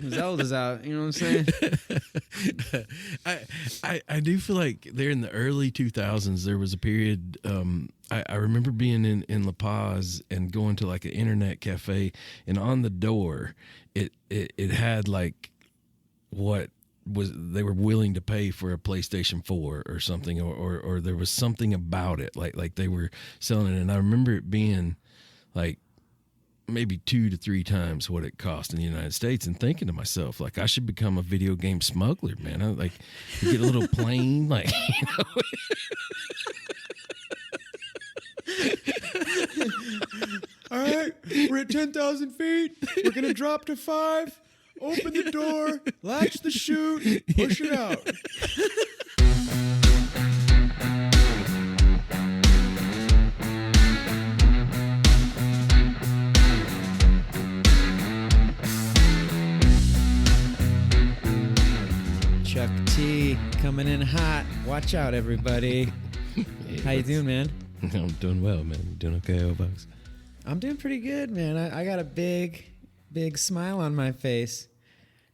Zelda's out. You know what I'm saying? I do feel like there in the early 2000s, there was a period. I remember being in La Paz and going to like an internet cafe, and on the door, it had like what was they were willing to pay for a PlayStation 4 or something, or there was something about it, like they were selling it, and I remember it being like maybe 2 to 3 times what it cost in the United States, and thinking to myself, like, I should become a video game smuggler, man. I like get a little plane, like, you know. All right, we're at 10,000 feet. We're gonna drop to 5. Open the door, latch the chute, push it out. Chuck T coming in hot. Watch out, everybody. How you doing, man? I'm doing well, man. You doing okay, Ovox? I'm doing pretty good, man. I got a big smile on my face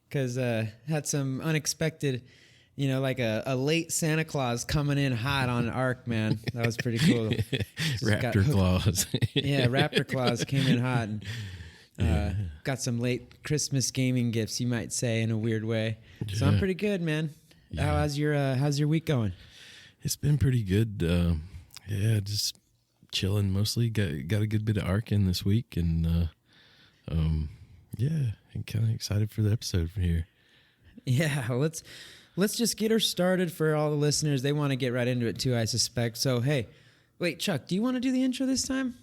because had some unexpected, like a late Santa Claus coming in hot on Ark, man. That was pretty cool. Raptor Claus. Yeah, Raptor Claus came in hot and got some late Christmas gaming gifts, you might say, in a weird way. So I'm pretty good, man. Yeah. How's your week going? It's been pretty good. Just chilling mostly. Got a good bit of Ark in this week, and I'm kind of excited for the episode from here. Yeah, let's just get her started for all the listeners. They want to get right into it too, I suspect. So hey, wait, Chuck, do you want to do the intro this time?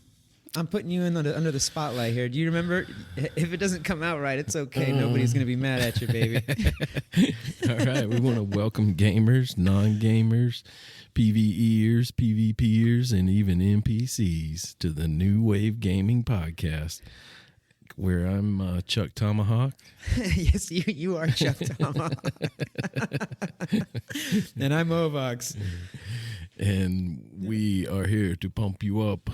I'm putting you in under the spotlight here. Do you remember? If it doesn't come out right, it's okay. Nobody's going to be mad at you, baby. All right. We want to welcome gamers, non-gamers, PvEers, PvPers, and even NPCs to the New Wave Gaming Podcast, where I'm Chuck Tomahawk. Yes, you are Chuck Tomahawk. And I'm Ovox. And we are here to pump you up.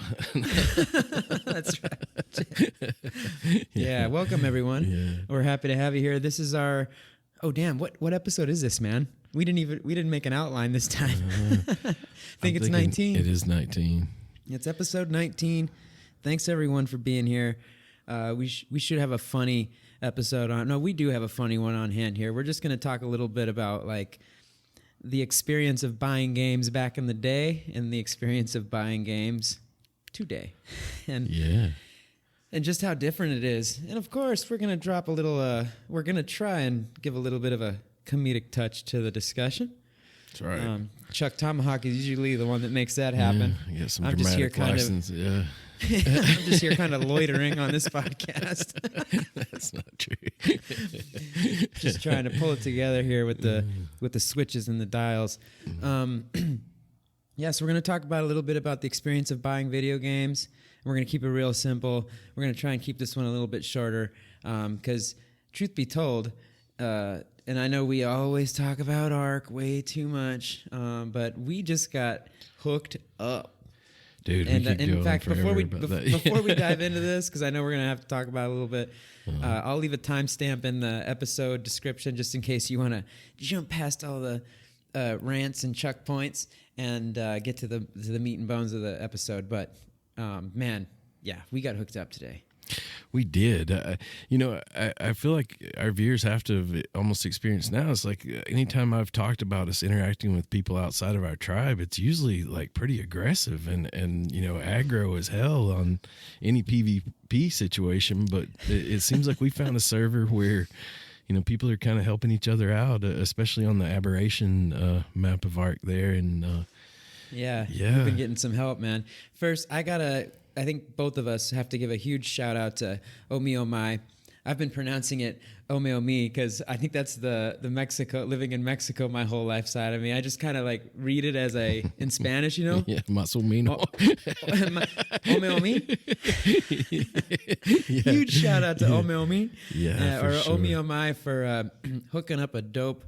That's right. Yeah, welcome everyone. Yeah. We're happy to have you here. This is our what episode is this, man? We didn't make an outline this time. I think it's 19. It is 19. It's episode 19. Thanks everyone for being here. We should have a funny episode on. No, we do have a funny one on hand here. We're just going to talk a little bit about like the experience of buying games back in the day and the experience of buying games today. And just how different it is. And of course, we're going to drop a little, we're going to try and give a little bit of a comedic touch to the discussion. That's right. Chuck Tomahawk is usually the one that makes that happen. Yeah, get some dramatic license. I'm just here kind of loitering on this podcast. That's not true. Just trying to pull it together here with the switches and the dials. So we're going to talk about a little bit about the experience of buying video games. We're going to keep it real simple. We're going to try and keep this one a little bit shorter because, truth be told, and I know we always talk about Ark way too much, but we just got hooked up. Dude, and we could in go fact, on before we that. dive into this, because I know we're gonna have to talk about it a little bit, I'll leave a timestamp in the episode description just in case you want to jump past all the rants and Chuck points and get to the meat and bones of the episode. But we got hooked up today. We did. I feel like our viewers have to have almost experienced now. It's like anytime I've talked about us interacting with people outside of our tribe, it's usually like pretty aggressive and aggro as hell on any PvP situation. But it seems like we found a server where, people are kind of helping each other out, especially on the aberration map of Ark there. And we've been getting some help, man. First, I think both of us have to give a huge shout out to Omi Omai. I've been pronouncing it Ome Omi because I think that's the Mexico, living in Mexico my whole life side of me. I just kind of like read it as in Spanish, Yeah, más o menos. Ome Omi. Yeah. Huge shout out to Ome Omi. Yeah, or sure. Omi Omai for hooking up a dope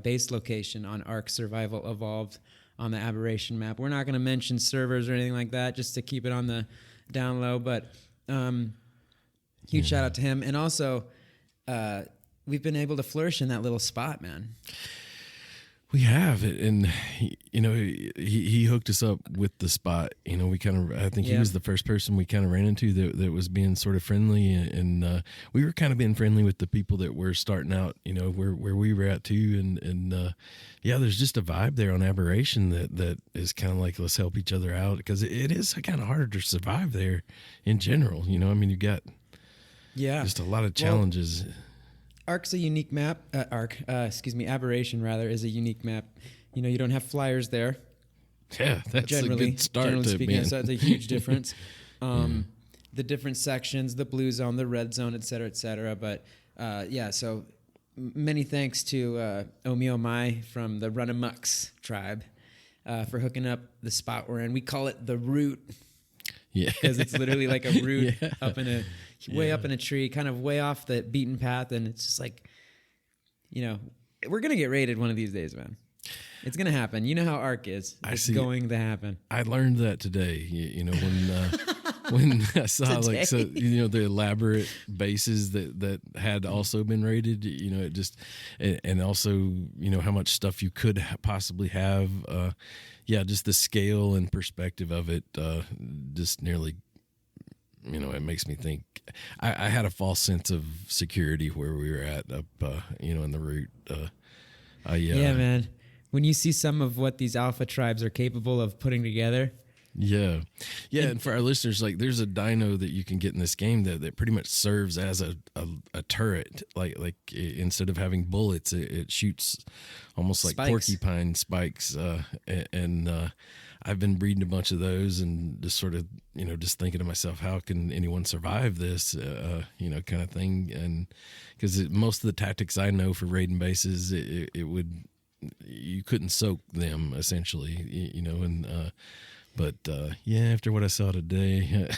base location on Ark Survival Evolved on the aberration map. We're not going to mention servers or anything like that just to keep it on the down low, but huge shout out to him. And also, we've been able to flourish in that little spot, man. We have it, and he hooked us up with the spot. We I think he was the first person we kind of ran into that was being sort of friendly, and we were kind of being friendly with the people that were starting out. Where we were at too, and there's just a vibe there on Aberration that is kind of like, let's help each other out, because it is kind of harder to survive there in general. You got just a lot of challenges. Well, Ark's a unique map. Aberration rather is a unique map. You don't have flyers there. Yeah, that's a good start. Generally speaking, so that's a huge difference. The different sections, the blue zone, the red zone, et cetera, et cetera. But so many thanks to Omio Mai from the Runamucks tribe for hooking up the spot we're in. We call it the root. Yeah, because it's literally like a root up in a up in a tree, kind of way off the beaten path, and it's just like, we're gonna get raided one of these days, man. It's gonna happen. You know how Ark is. It's going to happen. I learned that today. When I saw the elaborate bases that had also been raided. It just and also how much stuff you could possibly have. Just the scale and perspective of it, just nearly, it makes me think. I had a false sense of security where we were at up, in the route. Yeah, man. When you see some of what these alpha tribes are capable of putting together. Yeah. And for our listeners, like, there's a dino that you can get in this game that pretty much serves as a turret. Like instead of having bullets, it shoots almost like porcupine spikes. And I've been breeding a bunch of those, and just sort of, just thinking to myself, how can anyone survive this, kind of thing. And because most of the tactics I know for raiding bases, you couldn't soak them essentially, and, but after what I saw today,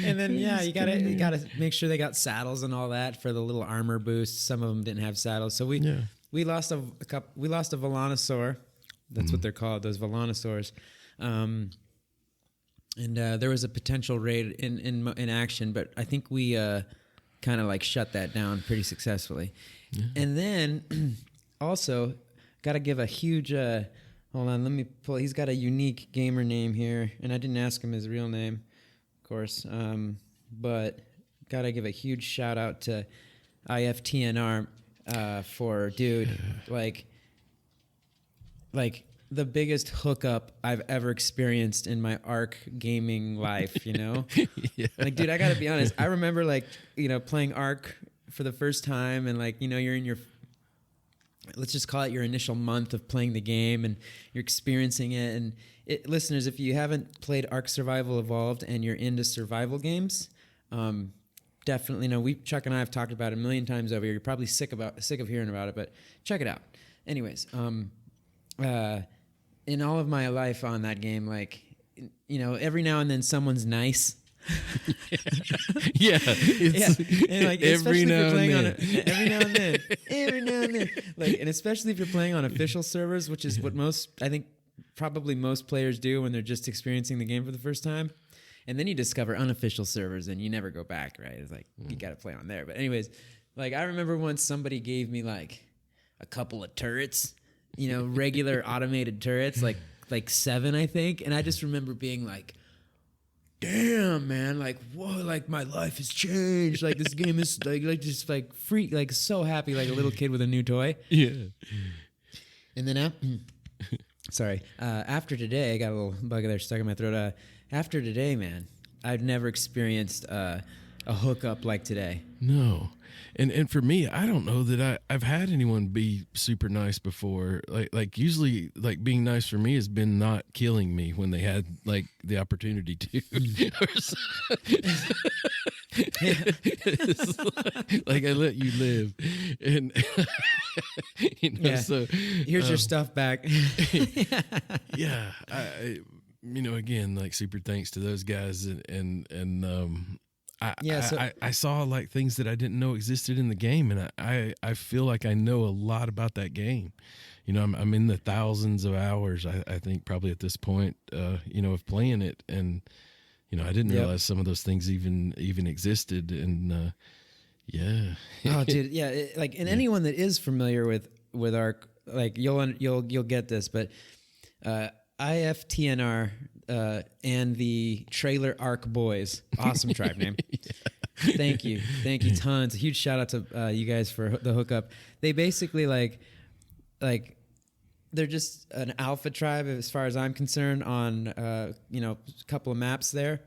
and then you gotta make sure they got saddles and all that for the little armor boost. Some of them didn't have saddles, so we lost a couple. We lost a Volanosaur. That's what they're called, those Volanosaurs. And there was a potential raid in action, but I think we kind of like shut that down pretty successfully. Yeah. And then also. Got to give a huge, hold on, let me pull, he's got a unique gamer name here, and I didn't ask him his real name, of course, but got to give a huge shout out to IFTNR for, dude, like the biggest hookup I've ever experienced in my Ark gaming life, Like, dude, I got to be honest, I remember, playing Ark for the first time, and, you're in your, let's just call it your initial month of playing the game, and you're experiencing it. And listeners, if you haven't played Ark Survival Evolved and you're into survival games, definitely Chuck and I have talked about it a million times over here. You're probably sick of hearing about it, but check it out. Anyways, in all of my life on that game, every now and then someone's nice. And every now and then, and especially if you're playing on official servers, which is what probably most players do when they're just experiencing the game for the first time. And then you discover unofficial servers and you never go back, right? It's like you got to play on there. But anyways, I remember once somebody gave me a couple of turrets, regular automated turrets, like 7, I think, and I just remember being like, damn, man, whoa, my life has changed. This game is just freak, so happy, like a little kid with a new toy. Yeah. And then after today, I got a little bug there stuck in my throat. After today, man, I've never experienced a hookup like today. No. And for me, I don't know that I've had anyone be super nice before. Usually, being nice for me has been not killing me when they had the opportunity to. I let you live, and So here's your stuff back. Yeah, again, super thanks to those guys, and. I saw things that I didn't know existed in the game, and I feel like I know a lot about that game. I'm in the thousands of hours, I think, probably at this point, of playing it, and I didn't Yep. realize some of those things even existed. And yeah. Oh, dude, yeah. Anyone that is familiar with ARC, like you'll get this, but IFTNR and the Trailer Arc Boys, awesome tribe name. Thank you, tons. A huge shout out to you guys for the hookup. They basically like they're just an alpha tribe as far as I'm concerned on a couple of maps there,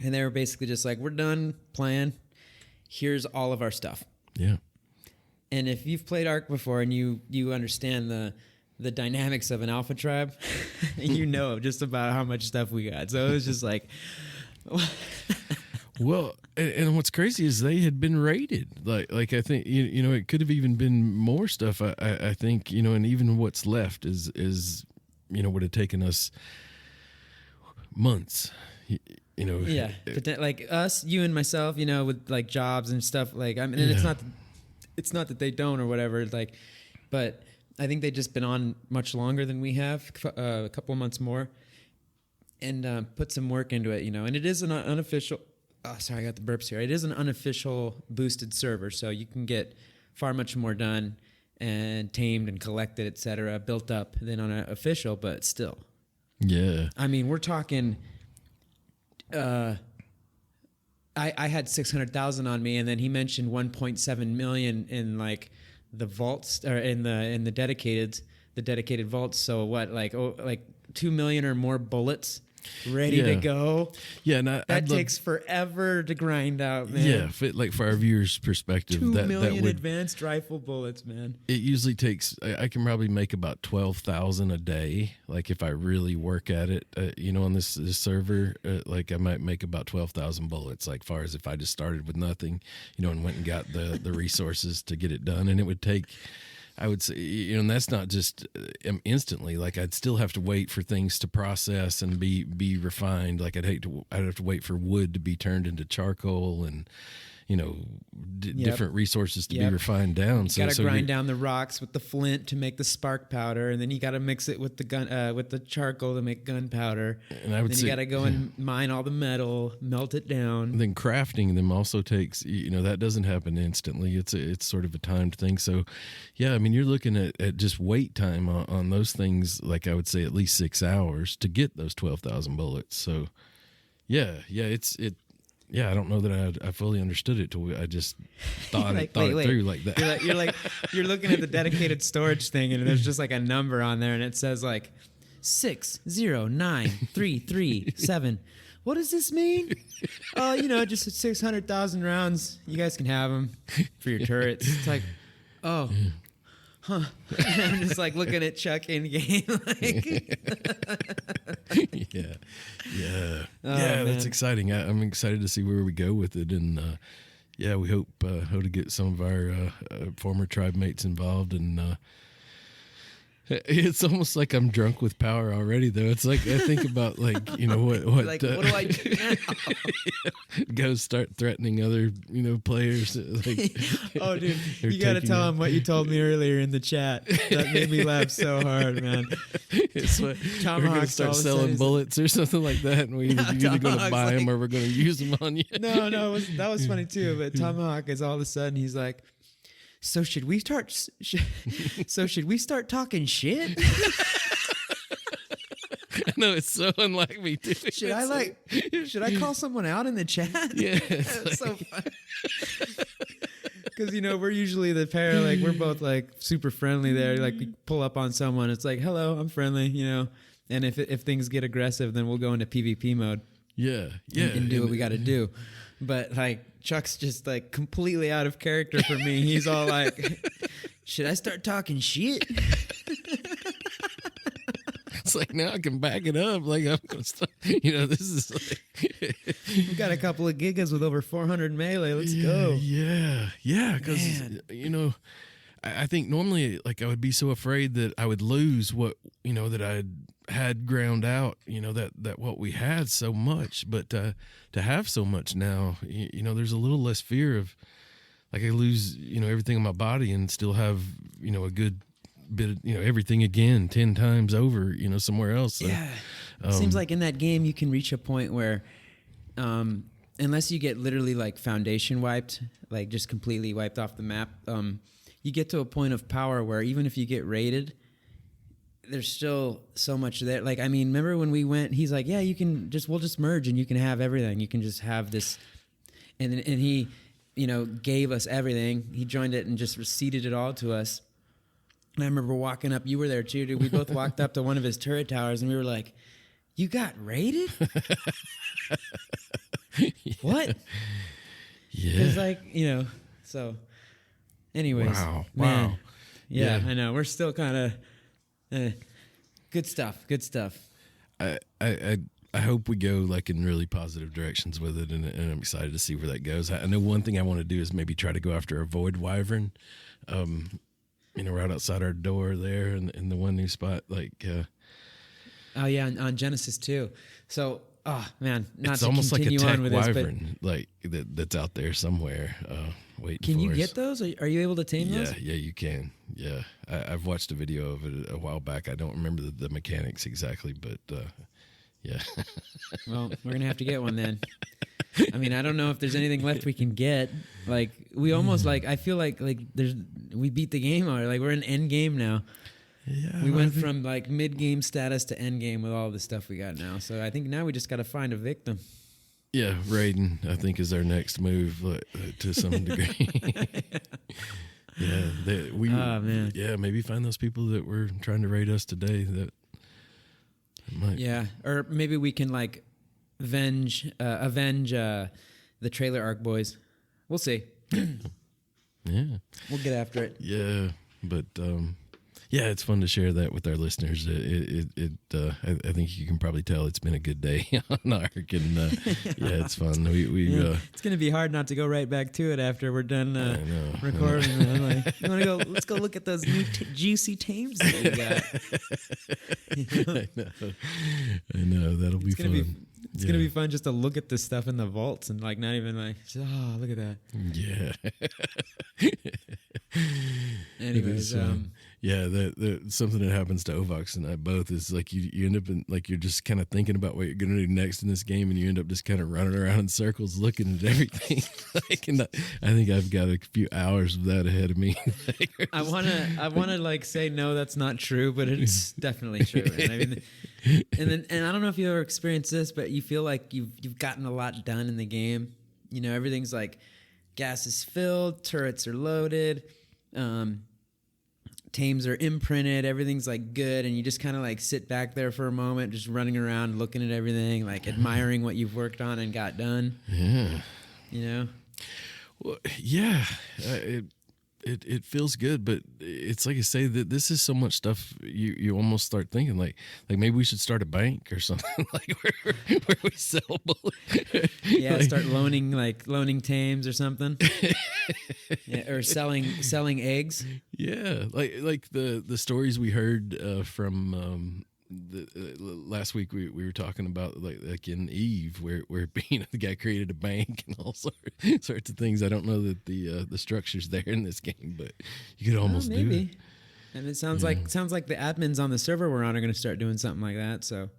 and they were basically just like, we're done playing. Here's all of our stuff. Yeah. And if you've played Ark before and you understand the dynamics of an alpha tribe, you know just about how much stuff we got. So it was just like, well, and what's crazy is they had been rated. Like I think it could have even been more stuff. I think and even what's left is would have taken us months. yeah, like us, you and myself, with like jobs and stuff. Like I mean, and it's not that they don't or whatever. Like, but I think they've just been on much longer than we have, a couple of months more, and put some work into it. And it is an unofficial. Oh, sorry, I got the burps here. It is an unofficial boosted server, so you can get far much more done and tamed and collected, etc., built up than on an official. But still, yeah. I mean, we're talking. I had 600,000 on me, and then he mentioned 1.7 million in like the vaults or in the dedicated vaults. So what, like 2 million or more bullets ready to go. Yeah, and that takes forever to grind out, man. Yeah, like for our viewers' perspective, 2 that million would, advanced rifle bullets, man. It usually takes. I can probably make about 12,000 a day. Like if I really work at it, on this server, like I might make about 12,000 bullets. Like far as if I just started with nothing, and went and got the resources to get it done, and it would take. I would say, and that's not just instantly. Like I'd still have to wait for things to process and be refined. Like I'd have to wait for wood to be turned into charcoal and, different resources to be refined down. You gotta grind down the rocks with the flint to make the spark powder, and then you gotta mix it with the gun with the charcoal to make gunpowder. And I would say you gotta go and mine all the metal, melt it down. And then crafting them also takes, that doesn't happen instantly. It's sort of a timed thing. So, yeah, I mean, you're looking at just wait time on those things. Like I would say, at least 6 hours to get those 12,000 bullets. So, yeah, Yeah, I don't know that I fully understood it till I just thought it through like that. You're looking at the dedicated storage thing, and there's just like a number on there, and it says like 609337. What does this mean? Oh, just 600,000 rounds. You guys can have them for your turrets. It's like, oh. Huh. I'm just like looking at Chuck in game. Yeah. Oh, yeah, that's exciting. I'm excited to see where we go with it. And we hope to get some of our former tribe mates involved. And it's almost like I'm drunk with power already, though. It's like I think about what like, what do I do now? Go start threatening other players. Like, oh, dude, you got to tell them what you told me earlier in the chat. That made me laugh so hard, man. It's what we're going to start selling bullets or something like that, and we're either going to buy them or we're going to use them on you. No, that was funny too. But Tomahawk is all of a sudden he's like, So should we start talking shit? I know, it's so unlike me too. Should I call someone out in the chat? Yeah, it's so fun. Because we're usually the pair, like we're both like super friendly there. Like we pull up on someone, it's like, hello, I'm friendly, And if things get aggressive, then we'll go into PvP mode. Yeah, and do what we got to do. But like Chuck's just like completely out of character for me. He's all like, should I start talking shit? It's like, now I can back it up. Like I'm gonna start, this is like we got a couple of gigas with over 400 melee. Let's go. Yeah. Because I think normally like I would be so afraid that I would lose what that I had ground out. That what we had so much, but to have so much now, there's a little less fear of like I lose everything in my body and still have a good bit, everything again 10 times over, somewhere else. So, Yeah. Seems like in that game you can reach a point where, unless you get literally like foundation wiped, like just completely wiped off the map, you get to a point of power where even if you get raided, there's still so much there. Like, I mean, remember when we went, he's like, yeah, we'll just merge and you can have everything. You can just have this. And he, gave us everything. He joined it and just ceded it all to us. And I remember walking up, you were there too, dude. We both walked up to one of his turret towers and we were like, you got raided? What? Yeah. It's like, so anyways. Wow. Man, Wow. yeah, Yeah. I know. We're still kind of good stuff. Good stuff. I hope we go like in really positive directions with it, and I'm excited to see where that goes. I know one thing I want to do is maybe try to go after a void wyvern, right outside our door there in the one new spot. Like, Oh yeah, on Genesis too. So, oh man, not it's to almost like a continue tech on with this, but wyvern, like that's out there somewhere waiting. can for you us. get those? Are you able to tame those? Yeah, you can. Yeah, I've watched a video of it a while back. I don't remember the mechanics exactly, but yeah. Well, we're gonna have to get one then. I mean, I don't know if there's anything left we can get. Like, we almost I feel like we beat the game already. Like, we're in end game now. Yeah, We went from like mid game status to end game with all the stuff we got now. So I think now we just got to find a victim. Yeah, Raiden, I think, is our next move to some degree. Yeah, Oh man. yeah, maybe find those people that were trying to raid us today. That might. Yeah, or maybe we can like avenge the trailer arc boys. We'll see. Yeah, We'll get after it. yeah, but yeah, it's fun to share that with our listeners. I think you can probably tell it's been a good day on Ark, and yeah, it's fun. It's gonna be hard not to go right back to it after we're done recording. Like, you want to go? Let's go look at those new juicy tames that we got. I know that'll be fun. It's gonna be fun just to look at this stuff in the vaults and like not even like, just, oh, look at that. Yeah. Anyways, yeah, something that happens to Ovox and I both is like you end up in like you're just kind of thinking about what you're gonna do next in this game, and you end up just kind of running around in circles looking at everything. I think I've got a few hours of that ahead of me. I wanna like say no, that's not true, but it's definitely true. And I mean, and I don't know if you ever experienced this, but you feel like you've gotten a lot done in the game. Everything's like gas is filled, turrets are loaded, tames are imprinted, everything's like good, and you just kind of like sit back there for a moment, just running around, looking at everything, like admiring what you've worked on and got done. Yeah. Well, yeah. It feels good, but it's like I say that this is so much stuff. You almost start thinking like maybe we should start a bank or something like where we sell bullets. Yeah, start loaning tames or something. Yeah, or selling eggs. Yeah, like the stories we heard from last week we were talking about like in Eve where the guy created a bank and all sorts of things. I don't know that the structure's there in this game, but you could almost do it. And it sounds like the admins on the server we're on are going to start doing something like that. So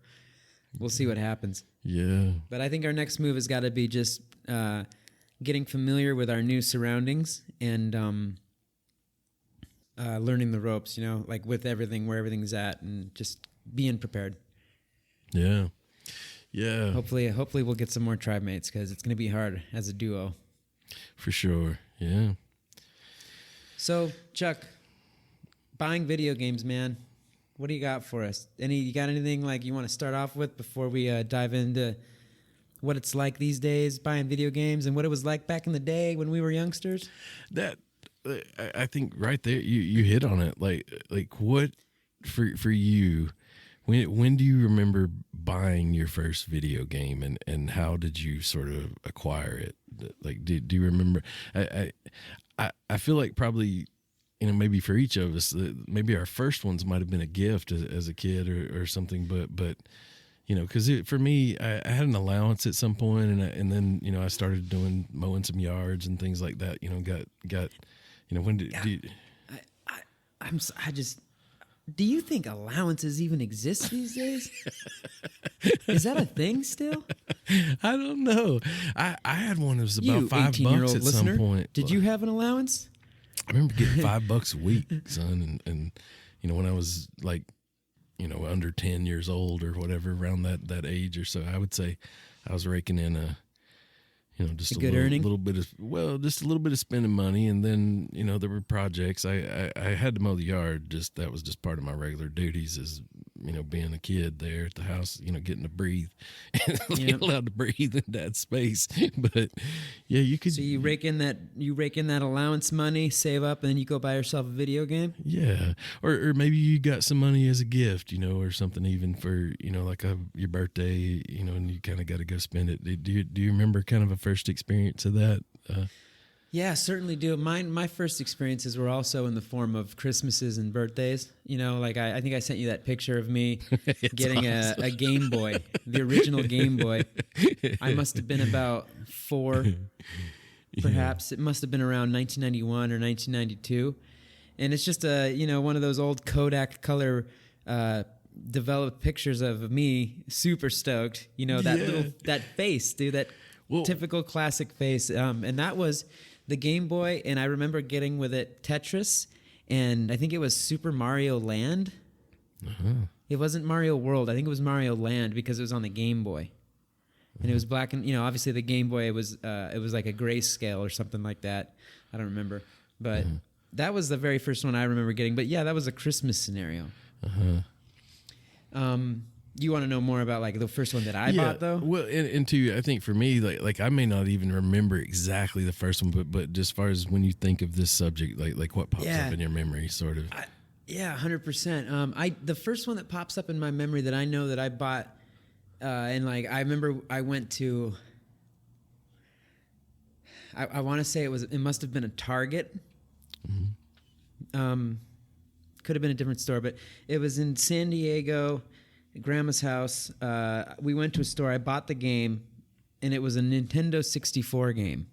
we'll see what happens. Yeah. But I think our next move has got to be just getting familiar with our new surroundings and learning the ropes. Like with everything, where everything's at, and just being prepared. Yeah. Hopefully we'll get some more tribe mates because it's going to be hard as a duo. For sure. Yeah. So, Chuck, buying video games, man. What do you got for us? You got anything like you want to start off with before we dive into what it's like these days buying video games and what it was like back in the day when we were youngsters? That I think right there you hit on it. Like what for you. When do you remember buying your first video game and how did you sort of acquire it? Like, do you remember? I feel like probably, maybe for each of us, maybe our first ones might have been a gift as a kid or something. But because for me, I had an allowance at some point, and then I started mowing some yards and things like that. When did I just do you think allowances even exist these days? Is that a thing still? I don't know. I had one that was about You $5 18-year-old at listener, some point. did you have an allowance? I remember getting $5 a week, son, and when I was like, under 10 years old or whatever, around that age or so, I would say I was raking in just a little bit of, just a little bit of spending money. And then, there were projects. I had to mow the yard. That was just part of my regular duties as, being a kid there at the house, getting to breathe and being allowed to breathe in that space. But yeah, you could. So you rake in that allowance money, save up, and then you go buy yourself a video game? Yeah. Or maybe you got some money as a gift, or something even for, like your birthday, and you kind of got to go spend it. Do you remember kind of a first experience of that? Yeah, certainly do. My first experiences were also in the form of Christmases and birthdays. I think I sent you that picture of me getting a Game Boy, the original Game Boy. I must have been about 4, perhaps. It must have been around 1991 or 1992. And it's just one of those old Kodak color developed pictures of me, super stoked. That face, dude, that typical classic face. And that was the Game Boy, and I remember getting with it Tetris, and I think it was Super Mario Land. Uh-huh. It wasn't Mario World. I think it was Mario Land because it was on the Game Boy, and it was black and obviously the Game Boy it was like a grayscale or something like that. I don't remember, but that was the very first one I remember getting. But yeah, that was a Christmas scenario. You want to know more about like the first one that I bought though? Well, and two, I think for me, like I may not even remember exactly the first one, but just as far as when you think of this subject, like what pops up in your memory, sort of. 100%. The first one that pops up in my memory that I know that I bought, and like I remember I went to. I want to say it must have been a Target. Mm-hmm. Could have been a different store, but it was in San Diego. Grandma's house. We went to a store. I bought the game, and it was a Nintendo 64 game.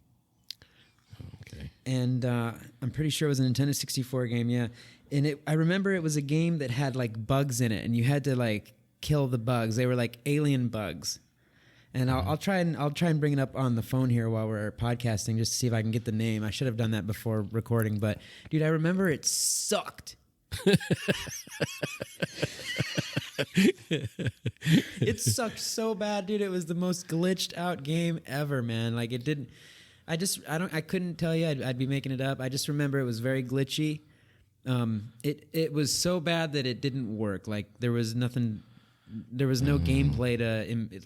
Okay. And I'm pretty sure it was a Nintendo 64 game. Yeah. And I remember it was a game that had like bugs in it, and you had to like kill the bugs. They were like alien bugs. And I'll try and bring it up on the phone here while we're podcasting just to see if I can get the name. I should have done that before recording, but dude, I remember it sucked. It sucked so bad, dude. It was the most glitched out game ever, man. Like it didn't. I couldn't tell you. I'd be making it up. I just remember it was very glitchy. It was so bad that it didn't work. Like there was nothing. There was no gameplay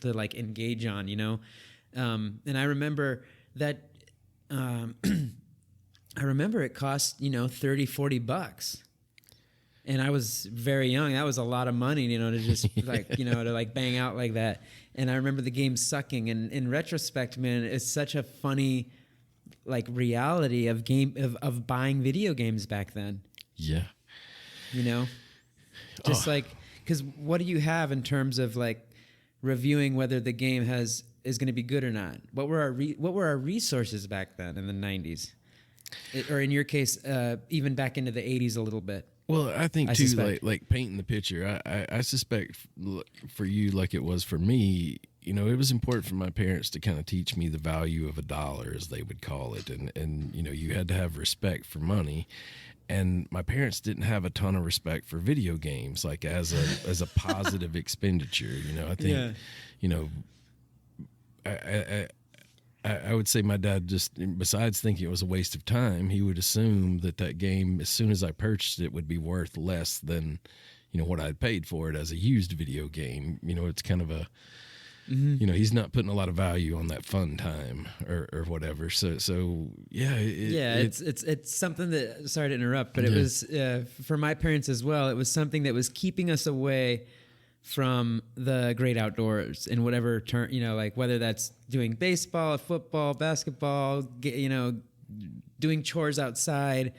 to like engage on, And I remember that. I remember it cost $30-$40. And I was very young. That was a lot of money, to just like, to like bang out like that. And I remember the game sucking. And in retrospect, man, it's such a funny like reality of buying video games back then. Yeah. Just like, because what do you have in terms of like reviewing whether the game is going to be good or not? What were our resources back then in the 90s? Or in your case, even back into the 80s a little bit? Well, I think too, like painting the picture. I suspect for you, like it was for me, it was important for my parents to kind of teach me the value of a dollar, as they would call it, and you had to have respect for money. And my parents didn't have a ton of respect for video games, like as a positive expenditure. I think, I would say my dad just, besides thinking it was a waste of time, he would assume that game, as soon as I purchased it, would be worth less than, what I'd paid for it as a used video game. It's kind of a, he's not putting a lot of value on that fun time or whatever. So yeah. It's something that, sorry to interrupt, but it was, for my parents as well, it was something that was keeping us away from the great outdoors in whatever turn, like whether that's doing baseball, football, basketball, doing chores outside,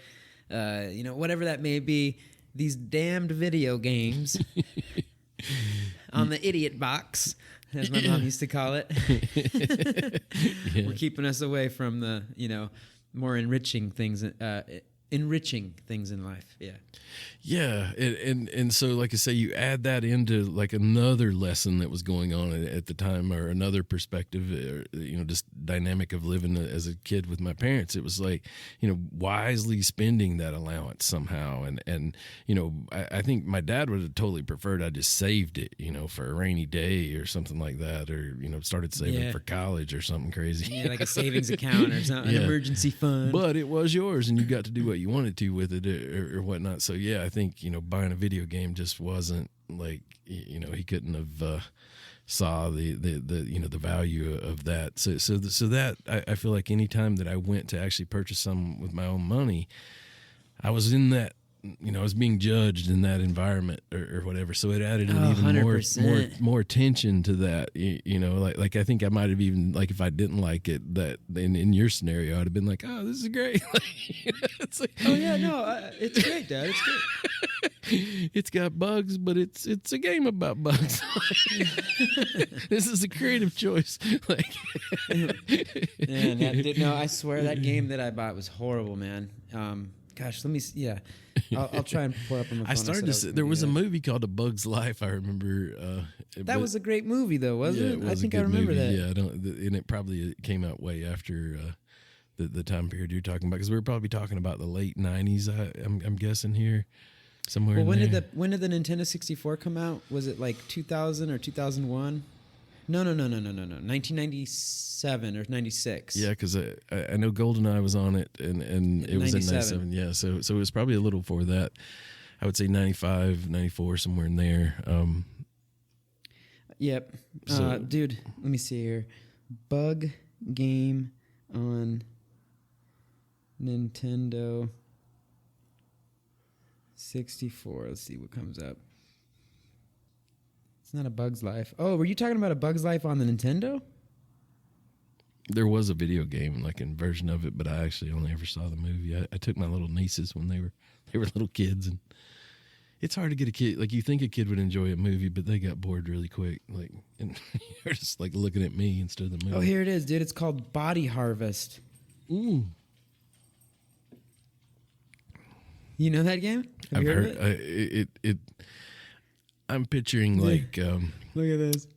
whatever that may be, these damned video games on the idiot box, as my mom used to call it, were keeping us away from the, more enriching things enriching things in life. Yeah. Yeah, and so like I say, you add that into like another lesson that was going on at the time, or another perspective, or, just dynamic of living as a kid with my parents. It was like, wisely spending that allowance somehow, and I think my dad would have totally preferred I just saved it, for a rainy day or something like that, or started saving for college or something crazy. Yeah, like a savings account or something, an emergency fund. But it was yours, and you got to do what you wanted to with it, or whatnot. So yeah, I think buying a video game just wasn't like he couldn't have saw the value of that. So that I feel like any time that I went to actually purchase some with my own money, I was in that. I was being judged in that environment or whatever. So it added an even more tension to that. Like I think I might have even, like, if I didn't like it, that in your scenario, I'd have been like, oh, this is great. It's like, oh yeah, no, it's great, Dad. It's great. It's got bugs, but it's a game about bugs. This is a creative choice. Like, man, I swear that game that I bought was horrible, man. Gosh, let me see. Yeah, I'll try and pull it up on my phone. I started to. There was a movie called A Bug's Life. I remember. That was a great movie, though, wasn't it? Was I think I remember movie. that. Yeah, and it probably came out way after the time period you're talking about, because we were probably talking about the late '90s. I'm guessing here, somewhere. Well, in there. when did the Nintendo 64 come out? Was it like 2000 or 2001? No. 1997 or 96. Yeah, because I know GoldenEye was on it, and it was in 97. Yeah, so it was probably a little before that. I would say 95, 94, somewhere in there. Yep. Dude, let me see here. Bug game on Nintendo 64. Let's see what comes up. It's not A Bug's Life. Oh, were you talking about A Bug's Life on the Nintendo? There was a video game, like a version of it, but I actually only ever saw the movie. I took my little nieces when they were little kids, and it's hard to get a kid. Like, you think a kid would enjoy a movie, but they got bored really quick. Like, and you're just like looking at me instead of the movie. Oh, here it is, dude. It's called Body Harvest. Ooh. You know that game? Have you heard of it? I'm picturing like look at this.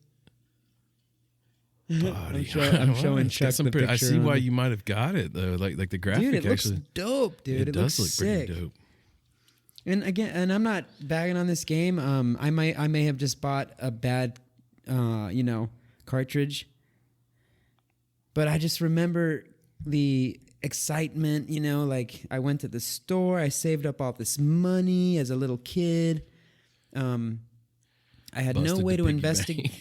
Body. I'm showing Chuck the picture. I see why you might have got it though. Like the graphic. Dude, it actually looks dope, dude. It does look sick. pretty dope. And again, I'm not bagging on this game. I may have just bought a bad, cartridge. But I just remember the excitement. Like I went to the store. I saved up all this money as a little kid. I had no way to investigate.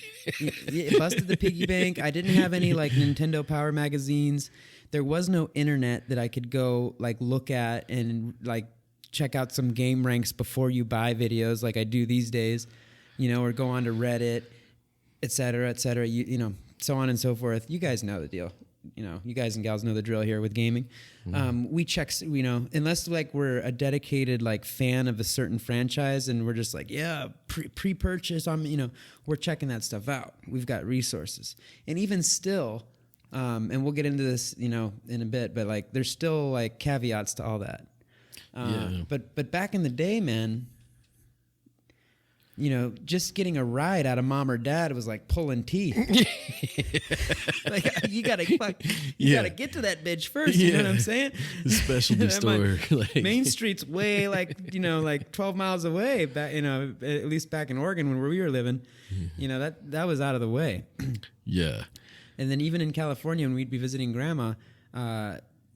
Busted the piggy bank. I didn't have any like Nintendo Power magazines. There was no internet that I could go like look at and like check out some game ranks before you buy videos like I do these days, or go on to Reddit, et cetera, so on and so forth. You guys know the deal. You guys and gals know the drill here with gaming. We check, unless like we're a dedicated like fan of a certain franchise and we're just like, yeah, pre-purchase. We're checking that stuff out. We've got resources, and even still, and we'll get into this, in a bit. But like, there's still like caveats to all that. But back in the day, man. Just getting a ride out of mom or dad was like pulling teeth. Like you gotta get to that bitch first. You know what I'm saying? The specialty store, Main Street's way like 12 miles away. Back, at least back in Oregon when we were living, that was out of the way. Yeah. And then even in California when we'd be visiting grandma,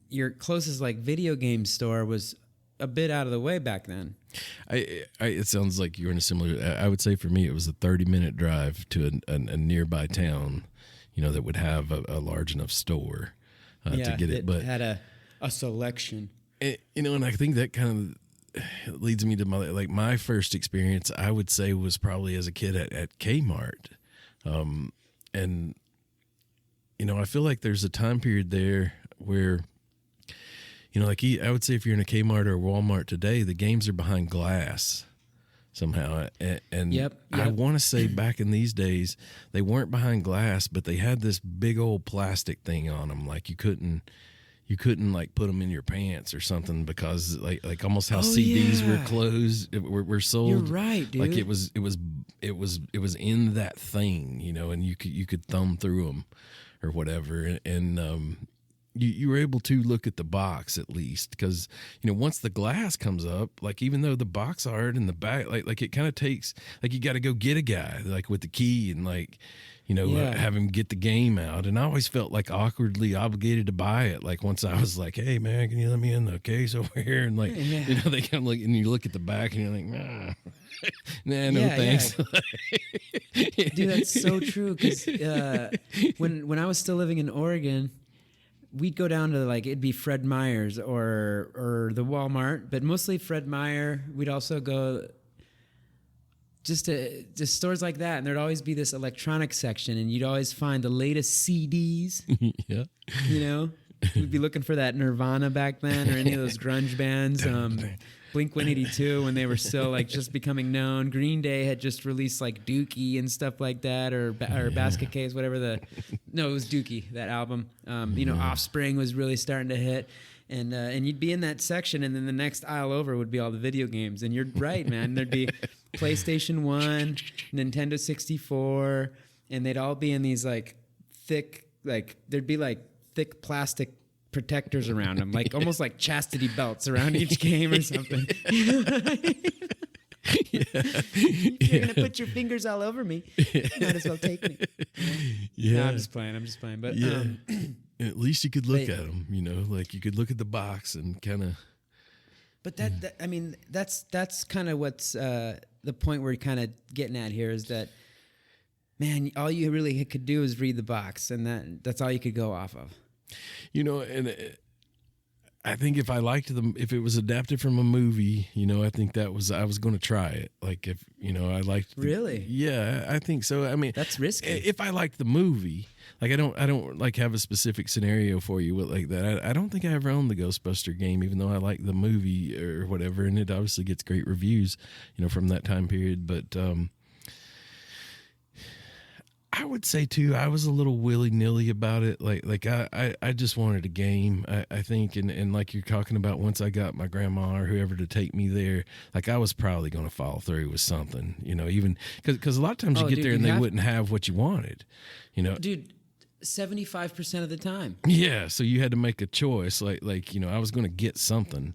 your closest like video game store was a bit out of the way back then. It sounds like you're in a similar. I would say for me, it was a 30-minute drive to a nearby town, that would have a large enough store to get it. But had a selection. And I think that kind of leads me to my first experience. I would say was probably as a kid at Kmart, and I feel like there's a time period there where. I would say if you're in a Kmart or a Walmart today, the games are behind glass somehow. And yep. I want to say back in these days, they weren't behind glass, but they had this big old plastic thing on them. Like you couldn't you couldn't like put them in your pants or something because like almost how CDs were closed were sold. You're right, dude. Like it was in that thing, you know, and you could thumb through them or whatever, and you were able to look at the box at least, because you know once the glass comes up, like even though the box art in the back, like it kind of takes, like you got to go get a guy like with the key and like, you know, have him get the game out. And I always felt like awkwardly obligated to buy it. Like once I was like, hey man, can you let me in the case over here? And like, you know, they kind of like, and you look at the back and you're like, nah, no thanks. Dude, that's so true. Because when I was still living in Oregon, we'd go down to like, it'd be Fred Meyer's or the Walmart, but mostly Fred Meyer. We'd also go just to stores like that, and there'd always be this electronic section, and you'd always find the latest CDs. Yeah, you know, we'd be looking for that Nirvana back then, or any of those grunge bands. Blink-182 when they were still like just becoming known. Green Day had just released like Dookie and stuff like that, or Basket Case, whatever it was Dookie, that album. You know, Offspring was really starting to hit. And you'd be in that section, and then the next aisle over would be all the video games. And you're right, man. There'd be PlayStation 1, Nintendo 64, and they'd all be in these like thick, like there'd be like thick plastic protectors around them, like almost like chastity belts around each game or something. You know what I mean? If you're gonna put your fingers all over me, you might as well take me. No, I'm just playing. But at least you could look at them, you know, like you could look at the box and kind of. But that I mean, that's kind of what's the point we're kind of getting at here, is that, man, all you really could do is read the box, and that's all you could go off of. You know, and I think if I liked them, if it was adapted from a movie, you know, I think I was going to try it. Like if, you know, I liked. Really? Yeah, I think so. I mean, that's risky. If I liked the movie, like I don't like have a specific scenario for you like that. I don't think I ever owned the Ghostbuster game, even though I like the movie or whatever. And it obviously gets great reviews, you know, from that time period. But, I would say too, I was a little willy-nilly about it. Like I just wanted a game. I think, and like you're talking about, once I got my grandma or whoever to take me there, like I was probably going to follow through with something, you know, even because a lot of times you get there and they wouldn't have what you wanted, you know. Dude, 75% of the time. Yeah, so you had to make a choice. Like you know, I was going to get something,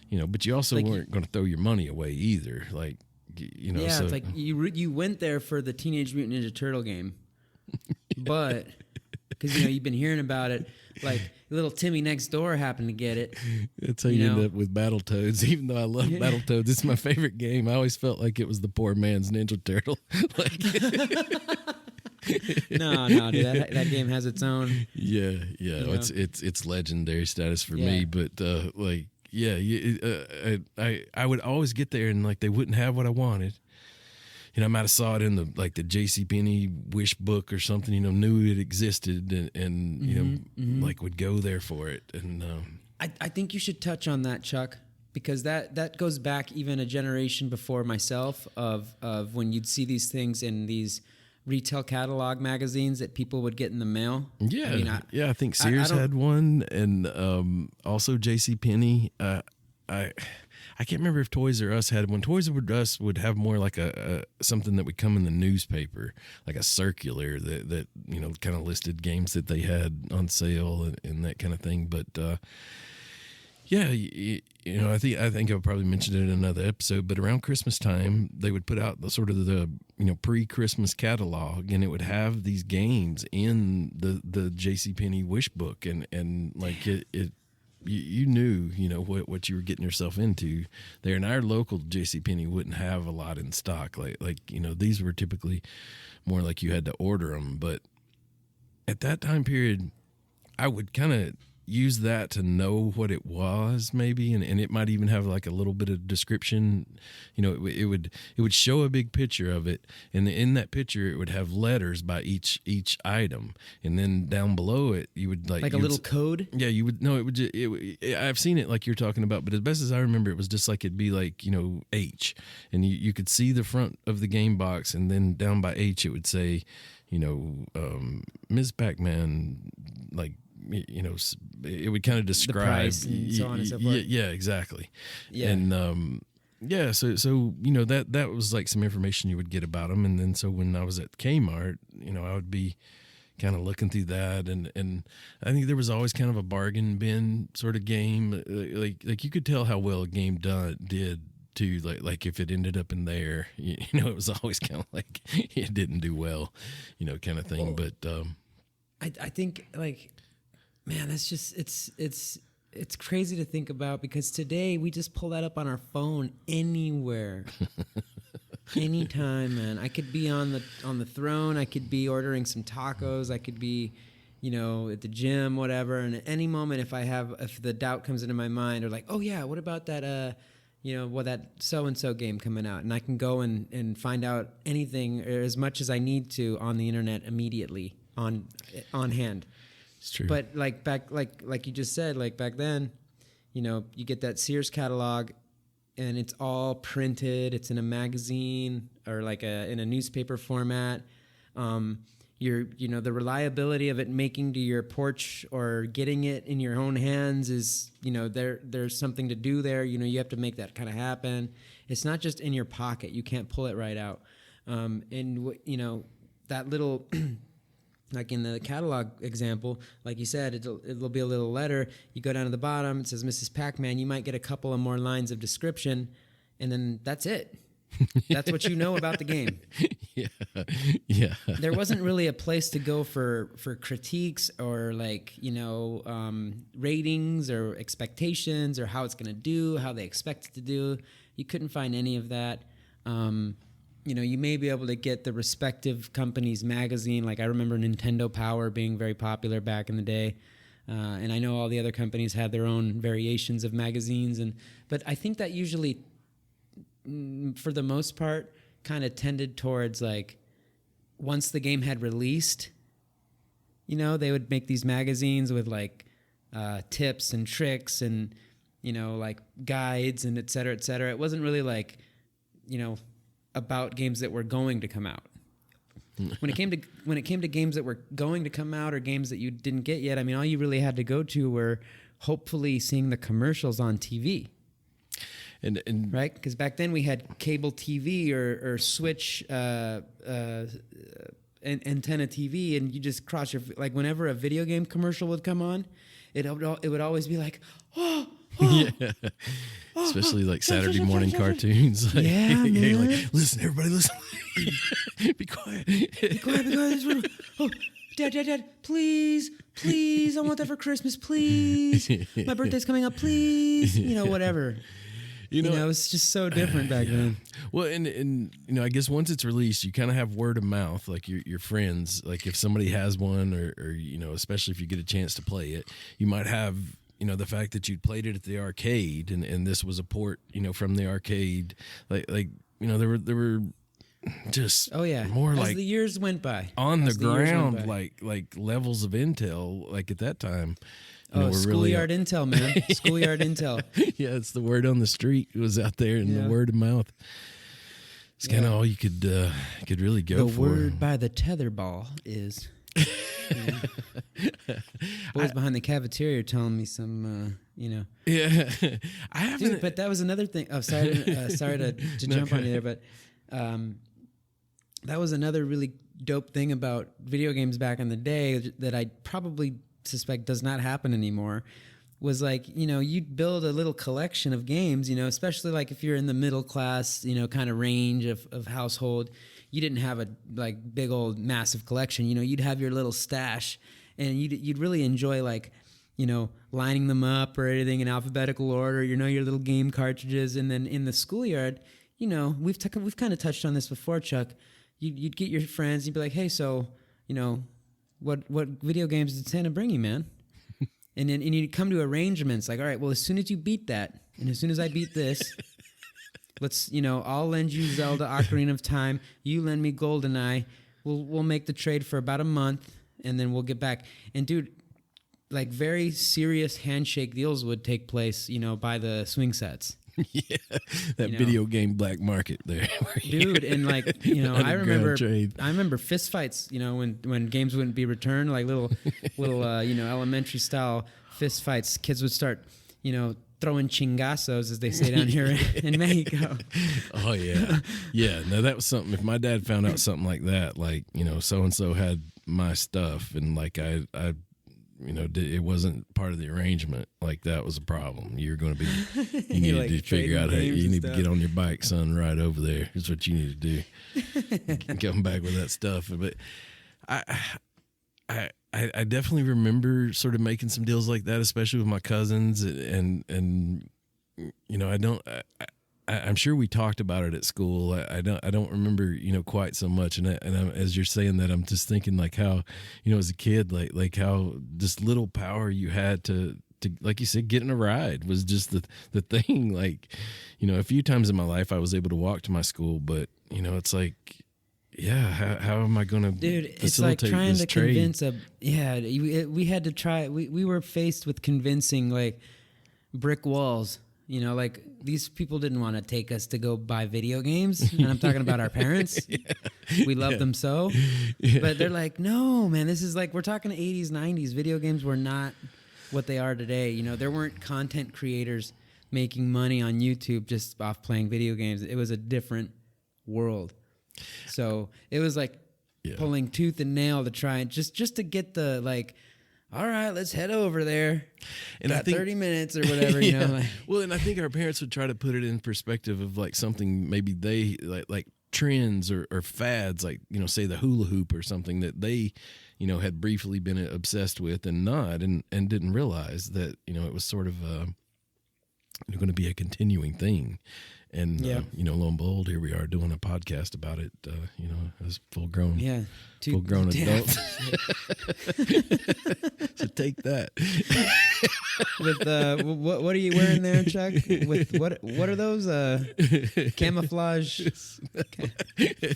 you know, but you also weren't going to throw your money away either. Like, you know. Yeah, so, it's like you went there for the Teenage Mutant Ninja Turtle game. But because you know you've been hearing about it, like little Timmy next door happened to get it. That's how you end up with Battletoads. Even though I love Battletoads, it's my favorite game. I always felt like it was the poor man's Ninja Turtle. No, dude, that game has its own. Yeah, it's legendary status for me. But like, I would always get there and like they wouldn't have what I wanted. You know, I might have saw it in the JCPenney wish book or something, you know, knew it existed and you know, like would go there for it. And I think you should touch on that, Chuck, because that goes back even a generation before myself of when you'd see these things in these retail catalog magazines that people would get in the mail. Yeah. I think Sears had one, and also JCPenney. I can't remember if Toys R Us had one. Toys R Us would have more like a something that would come in the newspaper, like a circular that you know kind of listed games that they had on sale and that kind of thing. But you know, I think I probably mentioned it in another episode. But around Christmas time, they would put out the you know pre-Christmas catalog, and it would have these games in the JCPenney wish book, and like it. You knew, you know, what you were getting yourself into there. And our local JCPenney wouldn't have a lot in stock. Like you know, these were typically more like you had to order them. But at that time period, I would kind of use that to know what it was maybe, and it might even have like a little bit of description. You know, it would show a big picture of it, and in that picture it would have letters by each item, and then down below it you would like a little code. Yeah, you would. No, I've seen it like you're talking about, but as best as I remember, it was just like it'd be like, you know, H, and you could see the front of the game box, and then down by H it would say, you know, Ms. Pac-Man, like, it would kind of describe price and so on and so forth. Yeah, exactly. Yeah. And so that was like some information you would get about them. And then so when I was at Kmart, I would be kind of looking through that, and I think there was always kind of a bargain bin sort of game. Like you could tell how well a game did too. Like if it ended up in there, it was always kind of like it didn't do well, kind of thing. Well, but I think like, man, that's just it's crazy to think about, because today we just pull that up on our phone anywhere. Anytime, man. I could be on the throne. I could be ordering some tacos. I could be, at the gym, whatever. And at any moment, if the doubt comes into my mind, or like, oh yeah, what about that, that so and so game coming out, and I can go and find out anything, or as much as I need to, on the internet immediately on hand. It's true. But like back, like you just said, like back then, you get that Sears catalog, and it's all printed. It's in a magazine or like in a newspaper format. The reliability of it making to your porch or getting it in your own hands is, there's something to do there. You have to make that kind of happen. It's not just in your pocket. You can't pull it right out. That little, like in the catalog example, like you said, it'll be a little letter. You go down to the bottom, it says Mrs. Pac-Man. You might get a couple of more lines of description, and then that's it. That's what you know about the game. Yeah. There wasn't really a place to go for critiques or ratings or expectations or how it's going to do, how they expect it to do. You couldn't find any of that. You may be able to get the respective company's magazine. Like I remember Nintendo Power being very popular back in the day. And I know all the other companies had their own variations of magazines. But I think that usually, for the most part, kind of tended towards like, once the game had released, they would make these magazines with like tips and tricks and, like guides and et cetera, et cetera. It wasn't really like, about games that were going to come out. When it came to games that were going to come out or games that you didn't get yet, I mean, all you really had to go to were hopefully seeing the commercials on TV. And right? Because back then we had cable TV or switch antenna TV, and you just cross your, like whenever a video game commercial would come on, it would always be like, oh. Yeah. Especially like Saturday morning cartoons. Like, yeah, man. Like, listen, everybody, listen. Be quiet. Be quiet. Oh, Dad, please, I want that for Christmas, please. My birthday's coming up, please. Whatever. It's just so different back then. Well, and I guess once it's released, you kind of have word of mouth, like your friends. Like if somebody has one, or especially if you get a chance to play it, you might have the fact that you'd played it at the arcade, and this was a port from the arcade. Like there were just more as like the years went by on the ground, like levels of intel, like at that time. Schoolyard intel, man. Schoolyard intel. Yeah, it's the word on the street. It was out there, and the word of mouth. It's kind of all you could really go for. The word by the tetherball is. Boys behind the cafeteria are telling me some, Yeah, I haven't. Dude, but that was another thing. Oh, sorry to jump on you there, but that was another really dope thing about video games back in the day that I probably suspect does not happen anymore, was like, you'd build a little collection of games, especially like if you're in the middle class, kind of range of household. You didn't have a like big old massive collection, you'd have your little stash, and you'd really enjoy like, lining them up or anything in alphabetical order, your little game cartridges. And then in the schoolyard, we've kind of touched on this before, Chuck. You'd get your friends, you'd be like, hey, so, what video games did Santa bring you, man? And you'd come to arrangements like, all right, well, as soon as you beat that, and as soon as I beat this, let's, I'll lend you Zelda Ocarina of Time. You lend me GoldenEye. We'll make the trade for about a month, and then we'll get back. And dude, like very serious handshake deals would take place, by the swing sets. Yeah, that You know? video game black market there, Dude. And like, you know, I Underground trade. remember fist fights, you know, when games wouldn't be returned, like little you know, elementary style fist fights. Kids would start, you know, throwing chingazos, as they say down here in Mexico. Oh yeah, yeah. No, that was something. If my dad found out something like that, like, you know, so and so had my stuff, and like I you know, it wasn't part of the arrangement, like that was a problem. You're going to be, you need Like to figure out how you need to stuff. get on your bike, son, right over there. Is what you need to do. Come back with that stuff. But I definitely remember sort of making some deals like that, especially with my cousins, and you know, I'm sure we talked about it at school. I don't remember, you know, quite so much. And as you're saying that, I'm just thinking like how, you know, as a kid, like how this little power you had to like you said, getting a ride was just the thing. Like, you know, a few times in my life I was able to walk to my school, but you know, it's like, yeah, how am I going to It's like trying to convince we had to try. We were faced with convincing like brick walls. You know, like these people didn't want to take us to go buy video games. And I'm talking about our parents. Yeah. We love them so. Yeah. But they're like, no, man, this is like, we're talking 80s, 90s. Video games were not what they are today. You know, there weren't content creators making money on YouTube just off playing video games. It was a different world. So it was like pulling tooth and nail to try and just to get the like, all right, let's head over there. And I think 30 minutes or whatever, you know. Like. Well, and I think our parents would try to put it in perspective of like something maybe they like trends or fads, like, you know, say the hula hoop or something that they, you know, had briefly been obsessed with and didn't realize that, you know, it was sort of going to be a continuing thing. And, you know, lo and behold, here we are doing a podcast about it, you know, as full-grown adults. So take that. With what are you wearing there, Chuck? With what are those camouflage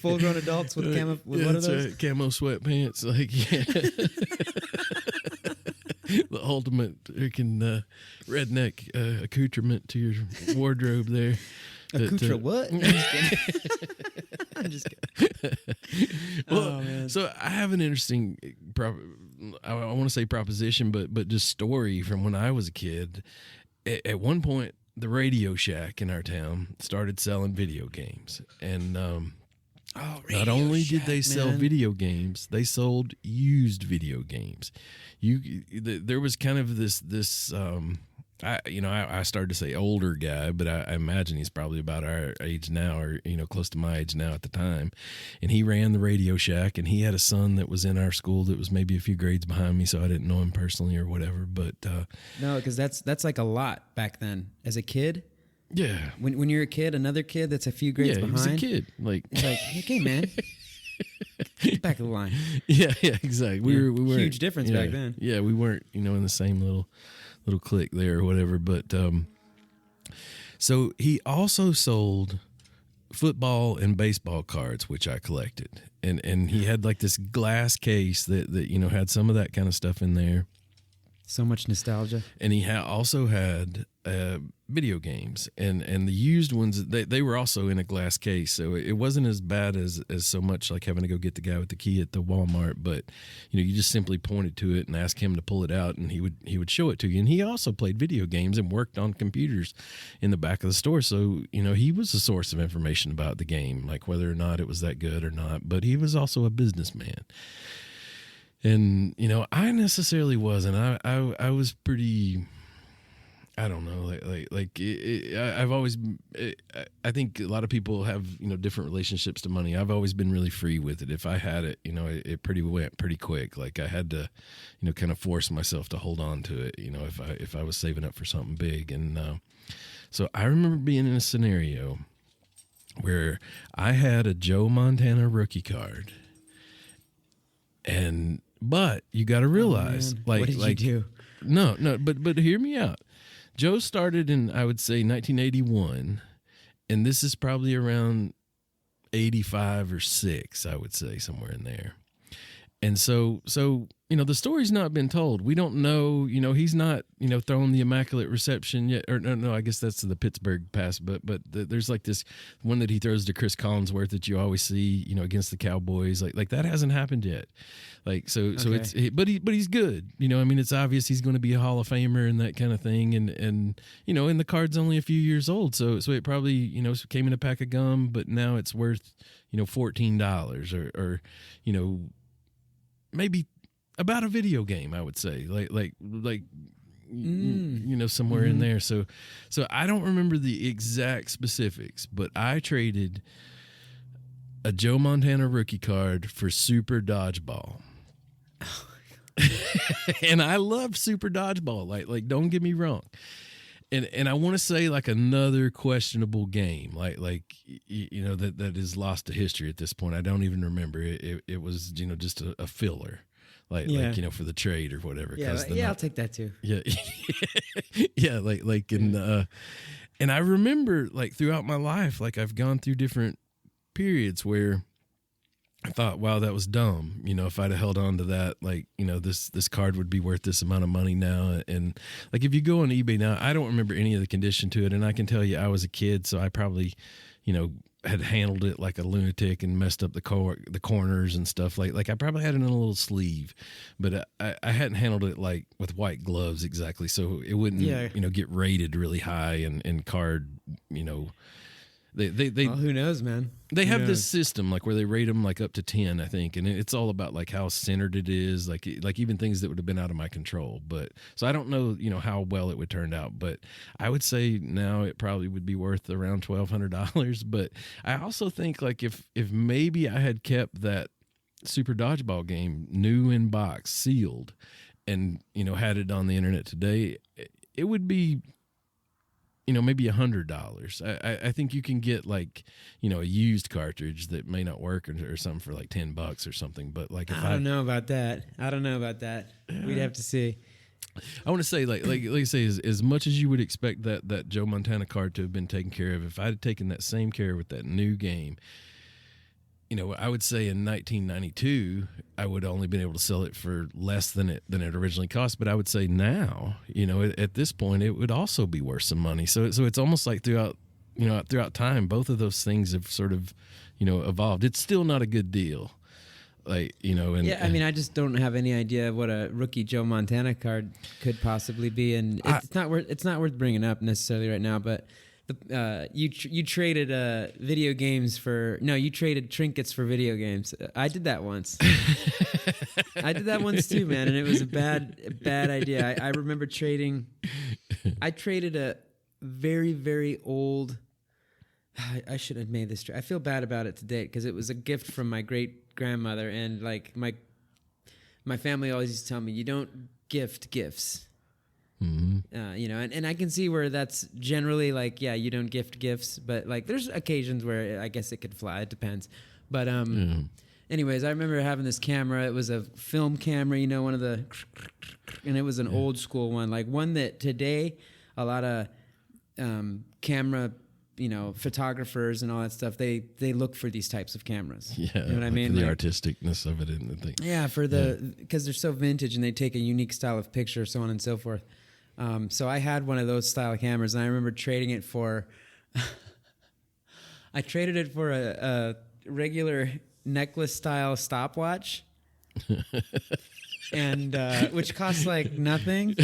full-grown adults with what are those? Right. Camo sweatpants, like the ultimate freaking redneck accoutrement to your wardrobe there. Accoutre what? I'm just kidding. I'm just kidding. Well, man. So I have an interesting, I want to say proposition, but just story from when I was a kid. At one point, the Radio Shack in our town started selling video games, and not only did they sell video games, they sold used video games. There was kind of this. I started to say older guy, but I imagine he's probably about our age now, or, you know, close to my age now at the time. And he ran the Radio Shack, and he had a son that was in our school that was maybe a few grades behind me, so I didn't know him personally or whatever. But no, because that's like a lot back then as a kid. Yeah, when you're a kid, another kid that's a few grades behind. Yeah, he was a kid. Like, it's like, okay, man, get back of the line. Yeah, exactly. We were huge difference back then. Yeah, we weren't, you know, in the same little clique there or whatever. But so he also sold football and baseball cards, which I collected, and he had like this glass case that you know had some of that kind of stuff in there. So much nostalgia. And he also had video games, and the used ones, they were also in a glass case, so it wasn't as bad as so much like having to go get the guy with the key at the Walmart. But you know, you just simply pointed to it and asked him to pull it out, and he would show it to you. And he also played video games and worked on computers in the back of the store, so you know, he was a source of information about the game, like whether or not it was that good or not. But he was also a businessman. And, you know, I necessarily wasn't. I was pretty, I don't know, I've always, I think a lot of people have, you know, different relationships to money. I've always been really free with it. If I had it, you know, it went pretty quick. Like I had to, you know, kind of force myself to hold on to it, you know, if I was saving up for something big. And so I remember being in a scenario where I had a Joe Montana rookie card. But you got to realize, what did you do? No, but hear me out. Joe started in, I would say, 1981, and this is probably around 85 or 6, I would say, somewhere in there. And so the story's not been told. We don't know, he's not, throwing the immaculate reception yet. Or no, I guess that's the Pittsburgh pass. But there's like this one that he throws to Chris Collinsworth that you always see, against the Cowboys. Like that hasn't happened yet. Like so Okay. but he's good. It's obvious he's going to be a Hall of Famer and that kind of thing. And the card's only a few years old, so it probably came in a pack of gum, but now it's worth $14 or maybe about a video game, I would say, somewhere in there. So I don't remember the exact specifics, but I traded a Joe Montana rookie card for Super Dodgeball. And I loved Super Dodgeball. Like don't get me wrong. And I want to say like another questionable game, that is lost to history at this point. I don't even remember. It was just a filler, like for the trade or whatever. Yeah, I'll take that too. Yeah, yeah, and I remember like throughout my life, like I've gone through different periods where I thought, wow, that was dumb. If I'd have held on to that, this card would be worth this amount of money now. And like, if you go on eBay now, I don't remember any of the condition to it. And I can tell you I was a kid, so I probably, had handled it like a lunatic and messed up the corners and stuff. Like I probably had it in a little sleeve, but I hadn't handled it like with white gloves exactly. So it wouldn't, get rated really high and card, They well, who knows, man? They have this system like where they rate them like up to 10, I think, and it's all about like how centered it is, like even things that would have been out of my control. But so I don't know, how well it would turn out, but I would say now it probably would be worth around $1,200. But I also think like if maybe I had kept that Super Dodgeball game new in box, sealed, and had it on the internet today, it would be maybe $100. I think you can get like, a used cartridge that may not work or something for like $10 or something. But like, if I don't know about that. We'd have to see. I want to say like I say, as much as you would expect that Joe Montana card to have been taken care of, if I had taken that same care with that new game, I would say in 1992, I would only been able to sell it for less than it originally cost. But I would say now, at this point, it would also be worth some money. So it's almost like throughout time, both of those things have sort of, evolved. It's still not a good deal. Like, I just don't have any idea what a rookie Joe Montana card could possibly be. And it's not worth bringing up necessarily right now, but you traded video games you traded trinkets for video games. I did that once. I did that once too, man, and it was a bad idea. I remember I traded a very, very old, I should have made this trade. I feel bad about it today because it was a gift from my great grandmother, and like my family always used to tell me, you don't gift gifts. Mm-hmm. And I can see where that's generally like, yeah, you don't gift gifts, but like there's occasions where I guess it could fly. It depends. But anyways, I remember having this camera. It was a film camera, one of the, and it was an old school one, like one that today a lot of camera, photographers and all that stuff, they look for these types of cameras. Yeah, you know what I mean? For the like, artisticness of it and the thing. Yeah, because they're so vintage and they take a unique style of picture, so on and so forth. So I had one of those style cameras, and I remember trading it for. I traded it for a regular necklace style stopwatch, and which costs like nothing,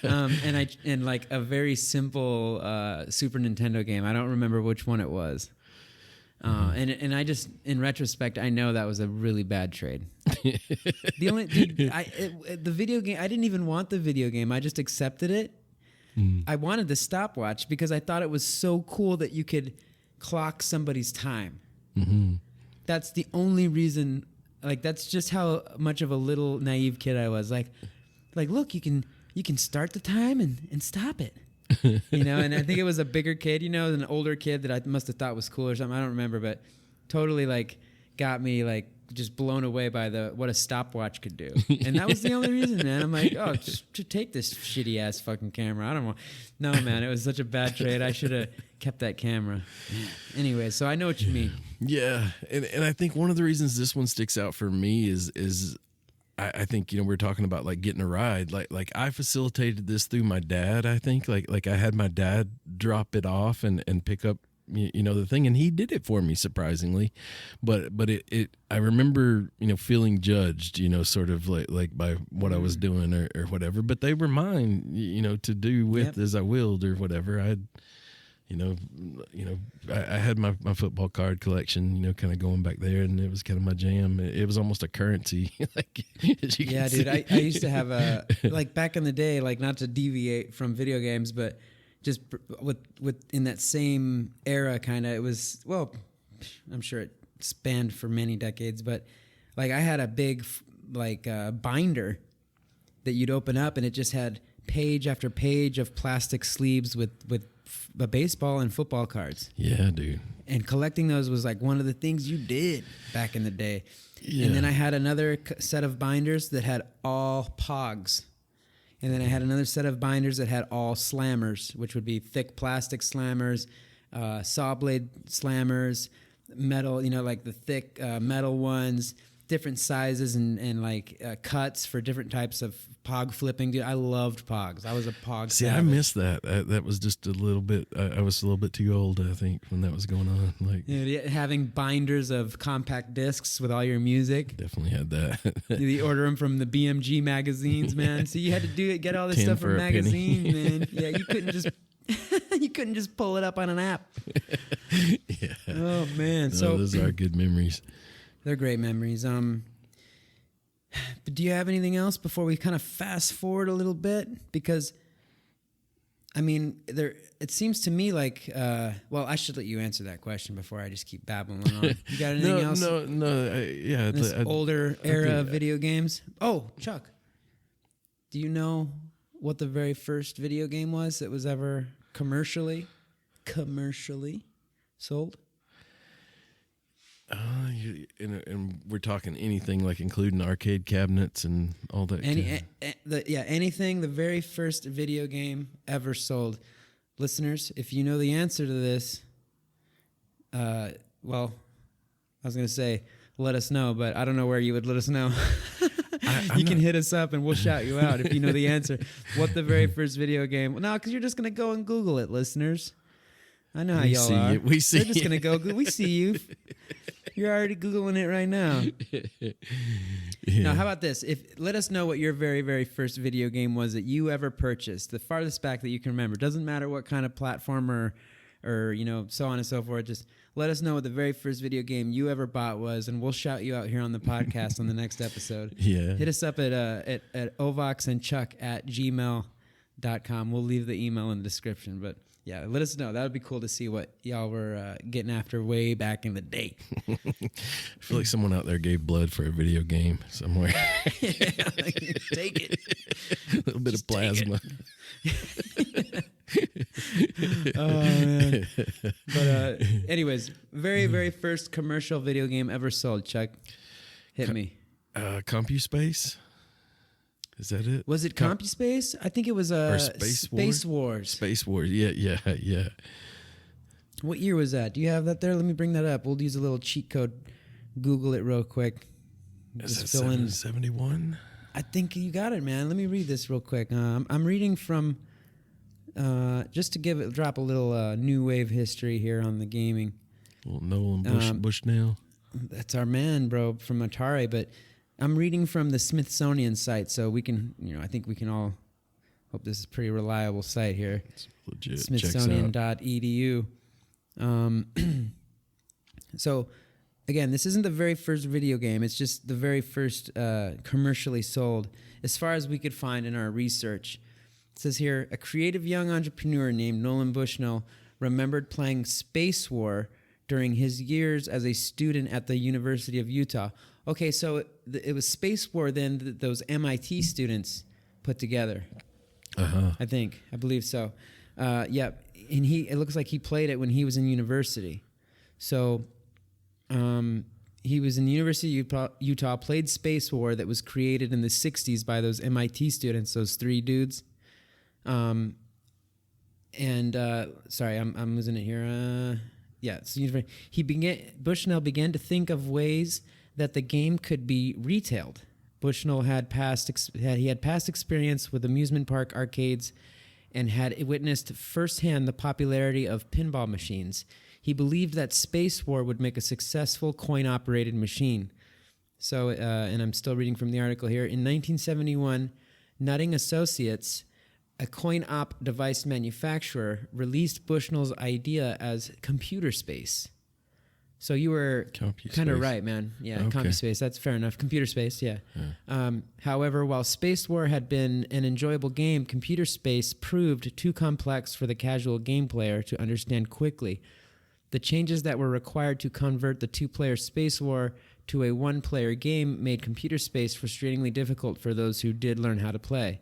and like a very simple Super Nintendo game. I don't remember which one it was. And I just, in retrospect, I know that was a really bad trade. The video game, I didn't even want the video game. I just accepted it. I wanted the stopwatch because I thought it was so cool that you could clock somebody's time. Mm-hmm. That's the only reason. Like, that's just how much of a little naive kid I was. Like, look, you can start the time and stop it. And I think it was a bigger kid, an older kid that I must have thought was cool or something. I don't remember, but totally like got me like just blown away by what a stopwatch could do. And that was the only reason, man. I'm like, oh, just take this shitty ass fucking camera. I don't want. No, man, it was such a bad trade. I should have kept that camera. Anyway, so I know what you mean. Yeah, and I think one of the reasons this one sticks out for me is I think, we're talking about like getting a ride. Like I facilitated this through my dad. I think like I had my dad drop it off and pick up the thing, and he did it for me, surprisingly. But it I remember feeling judged, sort of like by what I was doing or whatever. But they were mine, to do with as I willed or whatever. I had my football card collection, kind of going back there, and it was kind of my jam. It was almost a currency. Like, yeah, dude, I used to have like back in the day, like not to deviate from video games, but just with in that same era, kind of, it was, well, I'm sure it spanned for many decades, but like I had a big binder that you'd open up, and it just had page after page of plastic sleeves with baseball and football cards. Yeah, dude. And collecting those was like one of the things you did back in the day. Yeah. And then I had another set of binders that had all Pogs. And then I had another set of binders that had all slammers, which would be thick plastic slammers, saw blade slammers, metal, like the thick metal ones, different sizes and cuts for different types of Pog flipping. Dude, I loved Pogs. I was a Pog See, savage. I missed that. That was just a little bit, I was a little bit too old, I think, when that was going on. Like, yeah, having binders of compact discs with all your music. Definitely had that. You order them from the BMG magazines, man. So you had to get all this 10 stuff for from a magazines, penny. man. Yeah, you couldn't just pull it up on an app. Yeah. Oh man. No, So those are good memories. they're great memories. But do you have anything else before we kind of fast forward a little bit? Because, I mean, it seems to me like, well, I should let you answer that question before I just keep babbling on. You got anything else? No. Yeah. This older era of video games? Oh, Chuck, do you know what the very first video game was that was ever commercially sold? And we're talking anything like including arcade cabinets and all that. Anything. The very first video game ever sold. Listeners, if you know the answer to this, well, I was going to say let us know, but I don't know where you would let us know. You can hit us up and we'll shout you out if you know the answer. What the very first video game? No, because you're just going to go and Google it, listeners. I know how y'all are. We see. We're just going to go. We see you. You're already Googling it right now. Yeah. Now, how about this? Let us know what your very, very first video game was that you ever purchased, the farthest back that you can remember. Doesn't matter what kind of platform or so on and so forth. Just let us know what the very first video game you ever bought was, and we'll shout you out here on the podcast on the next episode. Yeah. Hit us up at ovoxandchuk@gmail.com. We'll leave the email in the description, but yeah, let us know. That would be cool to see what y'all were getting after way back in the day. I feel like someone out there gave blood for a video game somewhere. Yeah, take it. A little bit of plasma. Oh, man. But anyways, very, very first commercial video game ever sold. Chuck, hit me. CompuSpace? Is that it? Was it CompuSpace? I think it was Space Wars. Space Wars. Yeah. What year was that? Do you have that there? Let me bring that up. We'll use a little cheat code. Google it real quick. Just fill in 71. I think you got it, man. Let me read this real quick. I'm reading from just to drop a little new wave history here on the gaming. Well, Nolan Bushnell. That's our man, bro, from Atari, but I'm reading from the Smithsonian site, so we can, I think we can all hope this is a pretty reliable site here. It's legit. Smithsonian.edu. So, again, this isn't the very first video game. It's just the very first commercially sold, as far as we could find in our research. It says here, a creative young entrepreneur named Nolan Bushnell remembered playing Space War during his years as a student at the University of Utah. Okay, so it was Space War then that those MIT students put together. Uh-huh. I believe so. Yeah, and it looks like he played it when he was in university. So, he was in the University of Utah, played Space War that was created in the 60s by those MIT students, those three dudes. Sorry, I'm losing it here. So Bushnell began to think of ways that the game could be retailed. Bushnell had past experience with amusement park arcades and had witnessed firsthand the popularity of pinball machines. He believed that Space War would make a successful coin-operated machine. So, and I'm still reading from the article here. In 1971, Nutting Associates, a coin-op device manufacturer, released Bushnell's idea as computer space. So you were kind of right, man. Yeah, okay. CompuSpace, that's fair enough. Computer space, yeah. However, while Space War had been an enjoyable game, computer space proved too complex for the casual game player to understand quickly. The changes that were required to convert the two-player Space War to a one-player game made computer space frustratingly difficult for those who did learn how to play.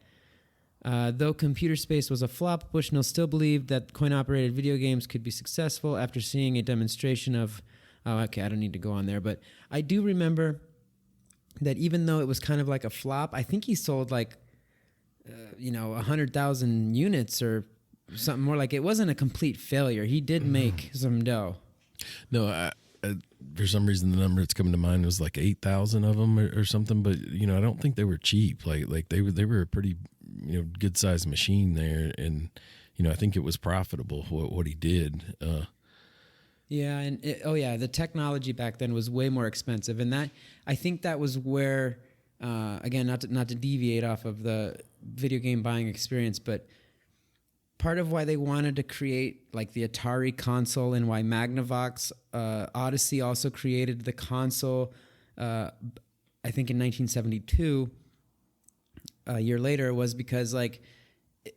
Though computer space was a flop, Bushnell still believed that coin-operated video games could be successful after seeing a demonstration of... I don't need to go on there, but I do remember that even though it was kind of like a flop, I think he sold 100,000 units or something more. Like, it wasn't a complete failure. He did make some dough. No, for some reason the number that's coming to mind was like 8,000 of them or something. But I don't think they were cheap. Like they were a pretty good sized machine there, and I think it was profitable what he did. Yeah, and the technology back then was way more expensive, and that I think that was where, again, not to deviate off of the video game buying experience, but part of why they wanted to create like the Atari console and why Magnavox Odyssey also created the console, I think in 1972, a year later, was because like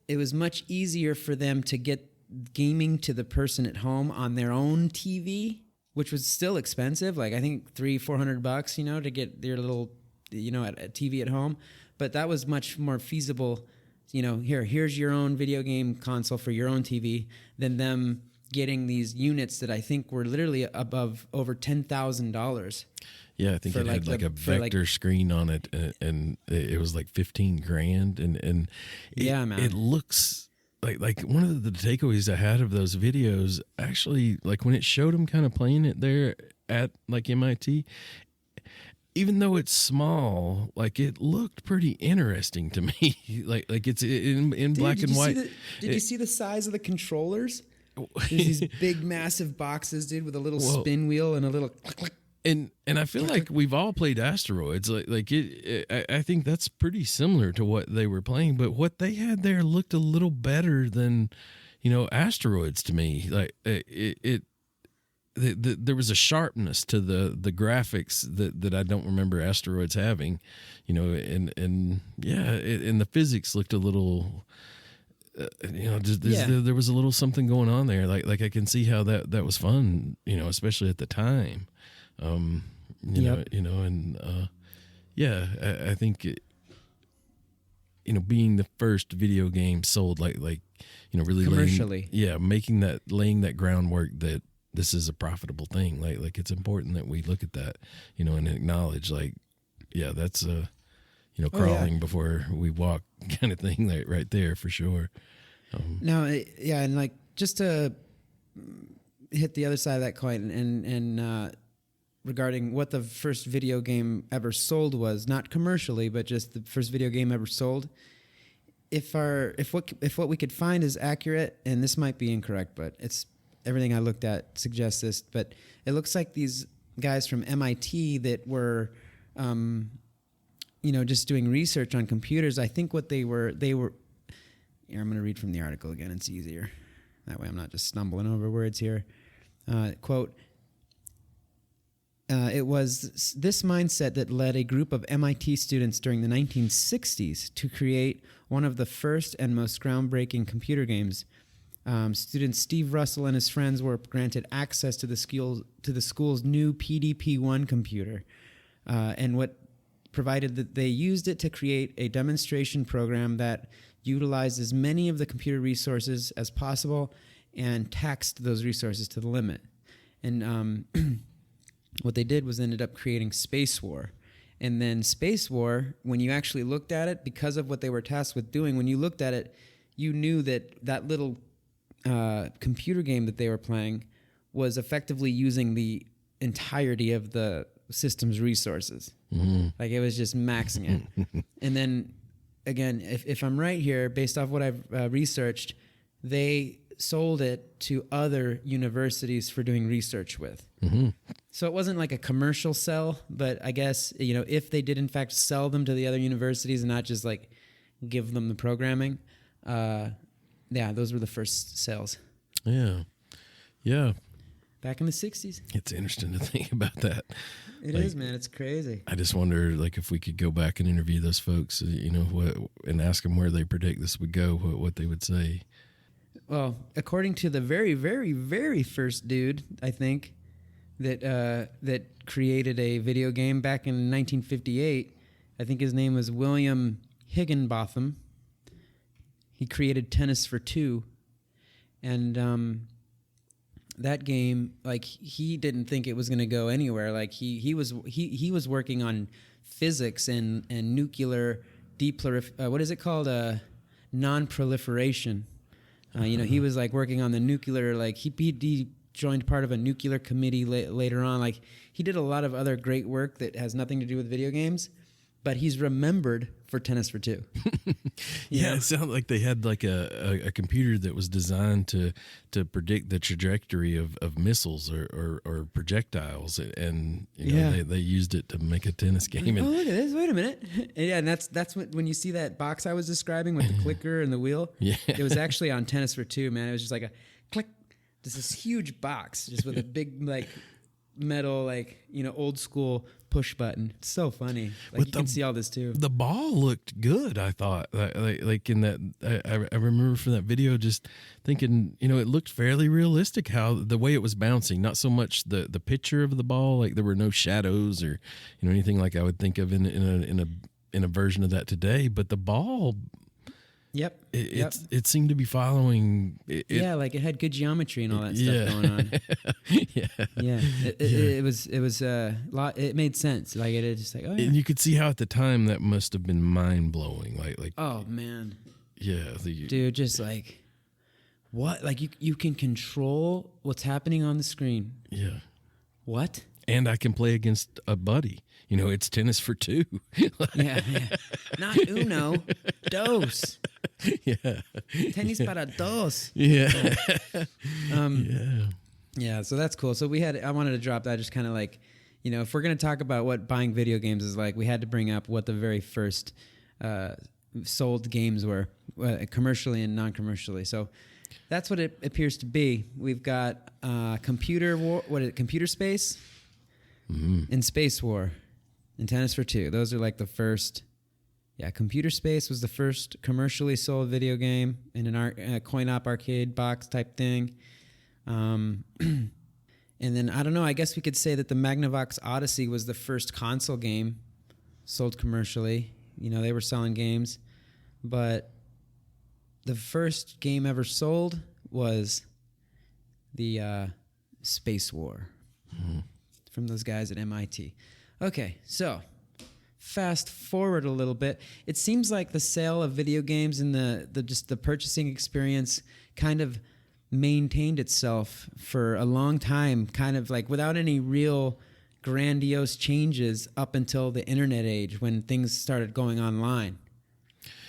it was much easier for them to get gaming to the person at home on their own TV, which was still expensive. Like I think $300-400, to get their little, a TV at home. But that was much more feasible. Here's your own video game console for your own TV than them getting these units that I think were literally over $10,000. Yeah, I think it had like a vector screen on it, and it was like $15,000, and man, it looks. Like one of the takeaways I had of those videos, actually, like when it showed him kind of playing it there at like MIT, even though it's small, like it looked pretty interesting to me. like it's in black and white. Did you see the size of the controllers? There's these big, massive boxes, dude, with a little spin wheel and a little click, click. And I feel like we've all played Asteroids. I think that's pretty similar to what they were playing, but what they had there looked a little better than, Asteroids to me. Like there was a sharpness to the graphics that I don't remember Asteroids having, and the physics looked a little. There was a little something going on there. Like I can see how that was fun, especially at the time. I think being the first video game sold really commercially, laying that groundwork that this is a profitable thing. Like it's important that we look at that, and acknowledge that's crawling before we walk kind of thing, like right there for sure. And like just to hit the other side of that coin and regarding what the first video game ever sold was, not commercially, but just the first video game ever sold. If what we could find is accurate, and this might be incorrect, but it's everything I looked at suggests this, but it looks like these guys from MIT that were, just doing research on computers. I think what they were. Here, I'm going to read from the article again. It's easier. That way I'm not just stumbling over words here. Quote, it was this mindset that led a group of MIT students during the 1960s to create one of the first and most groundbreaking computer games. Student Steve Russell and his friends were granted access to the school's new PDP-1 computer, and what provided that they used it to create a demonstration program that utilized as many of the computer resources as possible and taxed those resources to the limit. And what they did was ended up creating Space War. And then Space War, when you actually looked at it, because of what they were tasked with doing, when you looked at it, you knew that little computer game that they were playing was effectively using the entirety of the system's resources. Mm-hmm. Like, it was just maxing it. And then, again, if I'm right here, based off what I've researched, they sold it to other universities for doing research with. Mm-hmm. So it wasn't like a commercial sell, but I guess, if they did in fact sell them to the other universities and not just like give them the programming, those were the first sales. Yeah. Yeah. Back in the 60s. It's interesting to think about that. It is, man. It's crazy. I just wonder, like, if we could go back and interview those folks, and ask them where they predict this would go, what they would say. Well, according to the very, very, very first dude, I think, that created a video game back in 1958, I think his name was William Higginbotham. He created Tennis for Two, and that game, like, he didn't think it was going to go anywhere. Like, he was working on physics and nuclear what is it called? Non-proliferation. He was like working on the nuclear, like he joined part of a nuclear committee later on. Like, he did a lot of other great work that has nothing to do with video games, but he's remembered for Tennis for Two. Yeah, it sounded like they had like a computer that was designed to predict the trajectory of missiles or projectiles, and they used it to make a tennis game. Oh, look at this! Wait a minute. Yeah, and that's when you see that box I was describing with the clicker and the wheel. Yeah, it was actually on Tennis for Two, man. It was just like a click, just this huge box, just with a big like metal, like, old school push button. It's so funny. Like, you can see all this too. The ball looked good, I thought. Like in that, I remember from that video just thinking, it looked fairly realistic how the way it was bouncing. Not so much the picture of the ball, like there were no shadows or anything like I would think of in a version of that today. But the ball. Yep. It seemed to be following. Like it had good geometry and all that stuff going on. It was a lot. It made sense. Like, it just like, oh yeah. And you could see how at the time that must have been mind blowing. Like oh man. Yeah, dude, just like what? Like you can control what's happening on the screen. Yeah. What? And I can play against a buddy. It's Tennis for Two. yeah. Not uno, dos. Yeah. Tenis para dos. Yeah. Yeah, so that's cool. So I wanted to drop that, just kind of like, if we're going to talk about what buying video games is like, we had to bring up what the very first sold games were, commercially and non-commercially. So that's what it appears to be. We've got Computer Space, and Space War, and Tennis for Two. Those are like the first. Yeah, Computer Space was the first commercially sold video game in a coin-op arcade box type thing. And then, I don't know, I guess we could say that the Magnavox Odyssey was the first console game sold commercially. They were selling games. But the first game ever sold was the Space War from those guys at MIT. Okay, so fast forward a little bit. It seems like the sale of video games and the purchasing experience kind of maintained itself for a long time, kind of like without any real grandiose changes up until the internet age, when things started going online.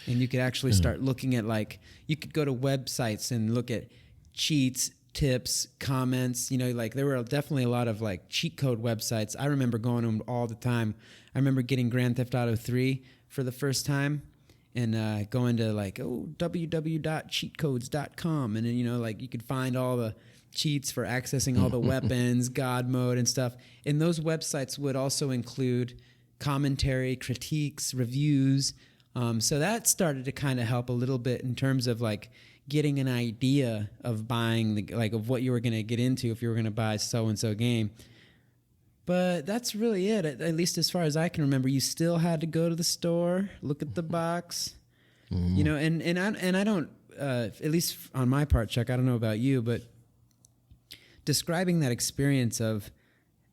And you could actually start looking at, like, you could go to websites and look at cheats, tips, comments. Like, there were definitely a lot of like cheat code websites. I remember going to them all the time. I remember getting Grand Theft Auto 3 for the first time and going to like, www.cheatcodes.com. And then, like, you could find all the cheats for accessing all the weapons, God mode and stuff. And those websites would also include commentary, critiques, reviews. So that started to kind of help a little bit in terms of like getting an idea of buying of what you were going to get into if you were going to buy so-and-so game. But that's really it. At least as far as I can remember, you still had to go to the store, look at the box, and I don't, at least on my part, Chuck, I don't know about you, but describing that experience of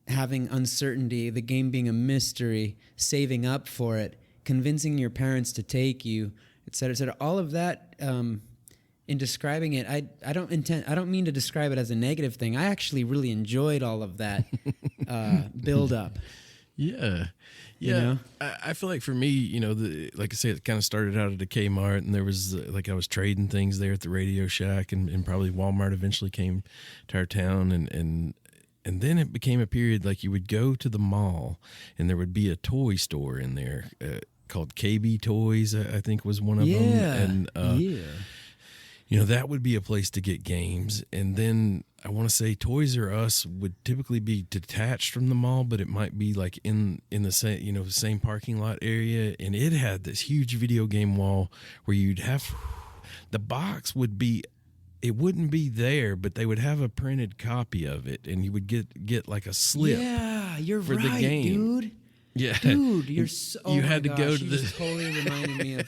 having uncertainty, the game being a mystery, saving up for it, convincing your parents to take you, et cetera, et cetera. All of that, in describing it, I don't mean to describe it as a negative thing. I actually really enjoyed all of that build up. Yeah. Yeah. You know? I feel like for me, like I said, it kind of started out at a Kmart, and there was I was trading things there at the Radio Shack, and probably Walmart eventually came to our town, and then it became a period like you would go to the mall and there would be a toy store in there called KB Toys, I think was one of them. And that would be a place to get games. And then I want to say Toys R Us would typically be detached from the mall, but it might be like in the same, same parking lot area. And it had this huge video game wall where you'd have the box it wouldn't be there, but they would have a printed copy of it, and you would get like a slip. Yeah, you're for right, the game. Dude. Yeah, Dude, you're so. Oh you my had to gosh, go to you the. just totally reminded me of.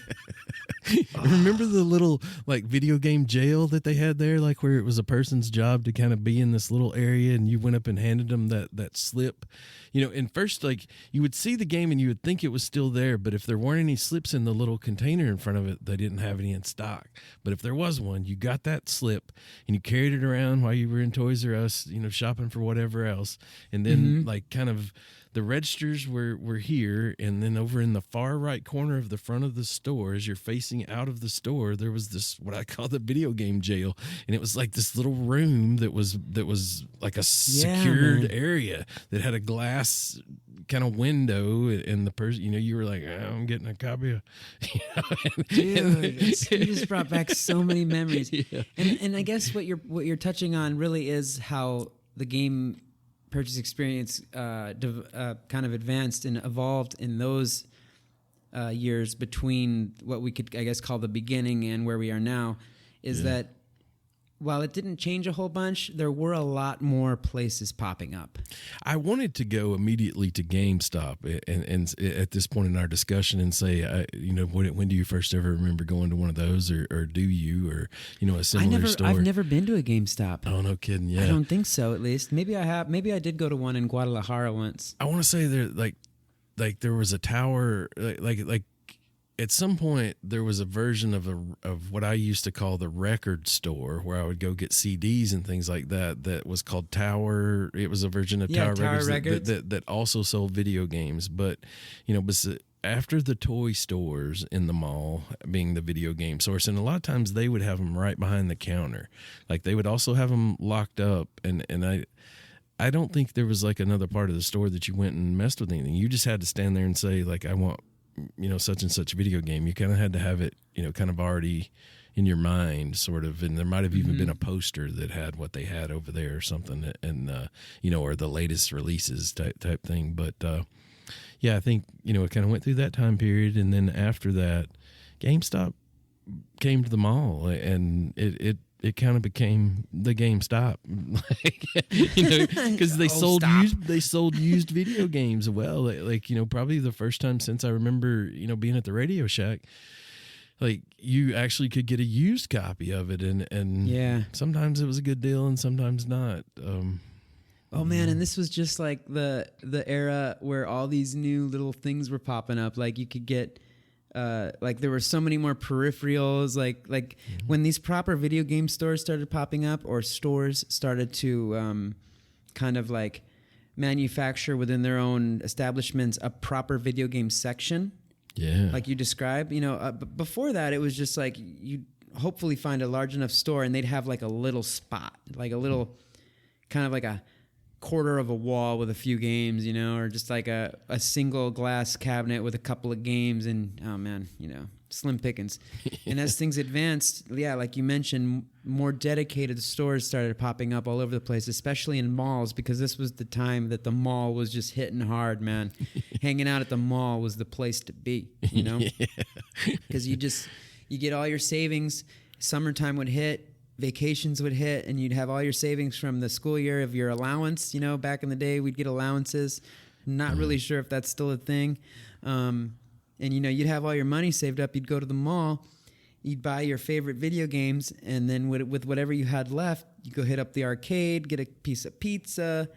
Remember the little like video game jail that they had there, like where it was a person's job to kind of be in this little area, and you went up and handed them that slip. And first, like, you would see the game and you would think it was still there, but if there weren't any slips in the little container in front of it, they didn't have any in stock. But if there was one, you got that slip and you carried it around while you were in Toys R Us, shopping for whatever else. And then like kind of the registers were here, and then over in the far right corner of the front of the store, as you're facing out of the store, there was this what I call the video game jail, and it was like this little room that was like a secured area that had a glass kind of window, and the person, you were like, I'm getting a copy of, Dude, you just brought back so many memories. Yeah. And I guess what you're touching on really is how the game purchase experience kind of advanced and evolved in those years between what we could, I guess, call the beginning and where we are now, is that while it didn't change a whole bunch, there were a lot more places popping up. I wanted to go immediately to GameStop and at this point in our discussion and say, when do you first ever remember going to one of those, or do you, or a similar store? I've never been to a GameStop. Oh, no kidding! Yeah, I don't think so. At least maybe I have. Maybe I did go to one in Guadalajara once. I want to say there like there was a tower like. At some point, there was a version of what I used to call the record store, where I would go get CDs and things like that. That was called Tower. It was a version of Tower Records that also sold video games. But after the toy stores in the mall being the video game source, and a lot of times they would have them right behind the counter. Like they would also have them locked up, and I don't think there was like another part of the store that you went and messed with anything. You just had to stand there and say like, I want such and such video game. You kind of had to have it, kind of already in your mind, sort of. And there might have even been a poster that had what they had over there or something, and or the latest releases type thing. But I think it kind of went through that time period, and then after that, GameStop came to the mall, and it kind of became the GameStop, because they sold used video games. Well, probably the first time since I remember, being at the Radio Shack, like you actually could get a used copy of it, and sometimes it was a good deal and sometimes not. Oh man, and this was just like the era where all these new little things were popping up. Like you could get. Like there were so many more peripherals, like when these proper video game stores started popping up, or stores started to kind of like manufacture within their own establishments a proper video game section. Yeah. Like you described, before that, it was just like you'd hopefully find a large enough store and they'd have like a little spot, like a little kind of like a quarter of a wall with a few games, or just like a single glass cabinet with a couple of games, and oh man, slim pickings. And as things advanced, like you mentioned, more dedicated stores started popping up all over the place, especially in malls, because this was the time that the mall was just hitting hard, man. Hanging out at the mall was the place to be, because you get all your savings. Summertime would hit, vacations would hit, and you'd have all your savings from the school year of your allowance. Back in the day, we'd get allowances. Not really sure if that's still a thing. And you'd have all your money saved up. You'd go to the mall, you'd buy your favorite video games, and then with whatever you had left, you go hit up the arcade, get a piece of pizza,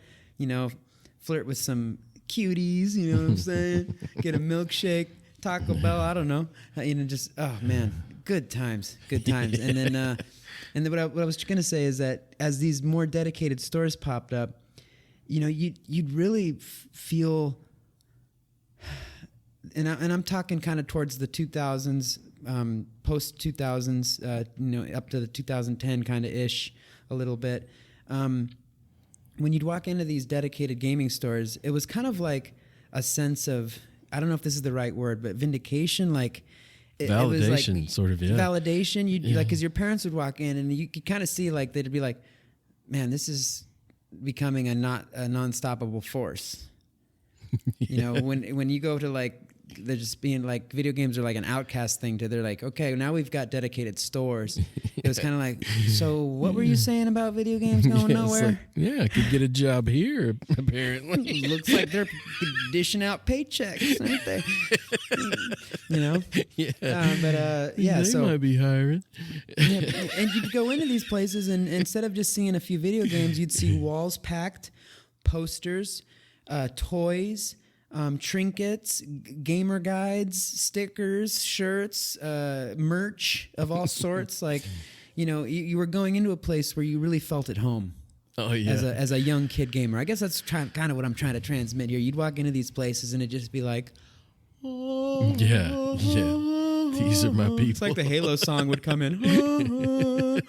flirt with some cuties, you know what I'm saying? Get a milkshake, Taco Bell, I don't know. Just, oh man, good times. And then what I was going to say is that as these more dedicated stores popped up, you'd really feel, and I'm talking kind of towards the 2000s, post 2000s, up to the 2010 kind of ish a little bit. When you'd walk into these dedicated gaming stores, it was kind of like a sense of, I don't know if this is the right word, but vindication, like validation, it was like, sort of, yeah. Validation. You'd like, because your parents would walk in and you could kind of see like they'd be like, man, this is becoming a non-stoppable force. Yeah. When you go to like, they're just being like, video games are like an outcast thing they're like, okay, now we've got dedicated stores. It was kind of like, so what were you saying about video games going nowhere? Like, I could get a job here, apparently. Looks like they're dishing out paychecks, aren't they? Yeah. They might be hiring. Yeah, and you'd go into these places and instead of just seeing a few video games, you'd see walls packed, posters, toys, trinkets, gamer guides, stickers, shirts, merch of all sorts. Like, you were going into a place where you really felt at home. Oh yeah. As a young kid gamer, I guess that's kind of what I'm trying to transmit here. You'd walk into these places and it'd just be like, oh, yeah. These are my people. It's like the Halo song would come in. The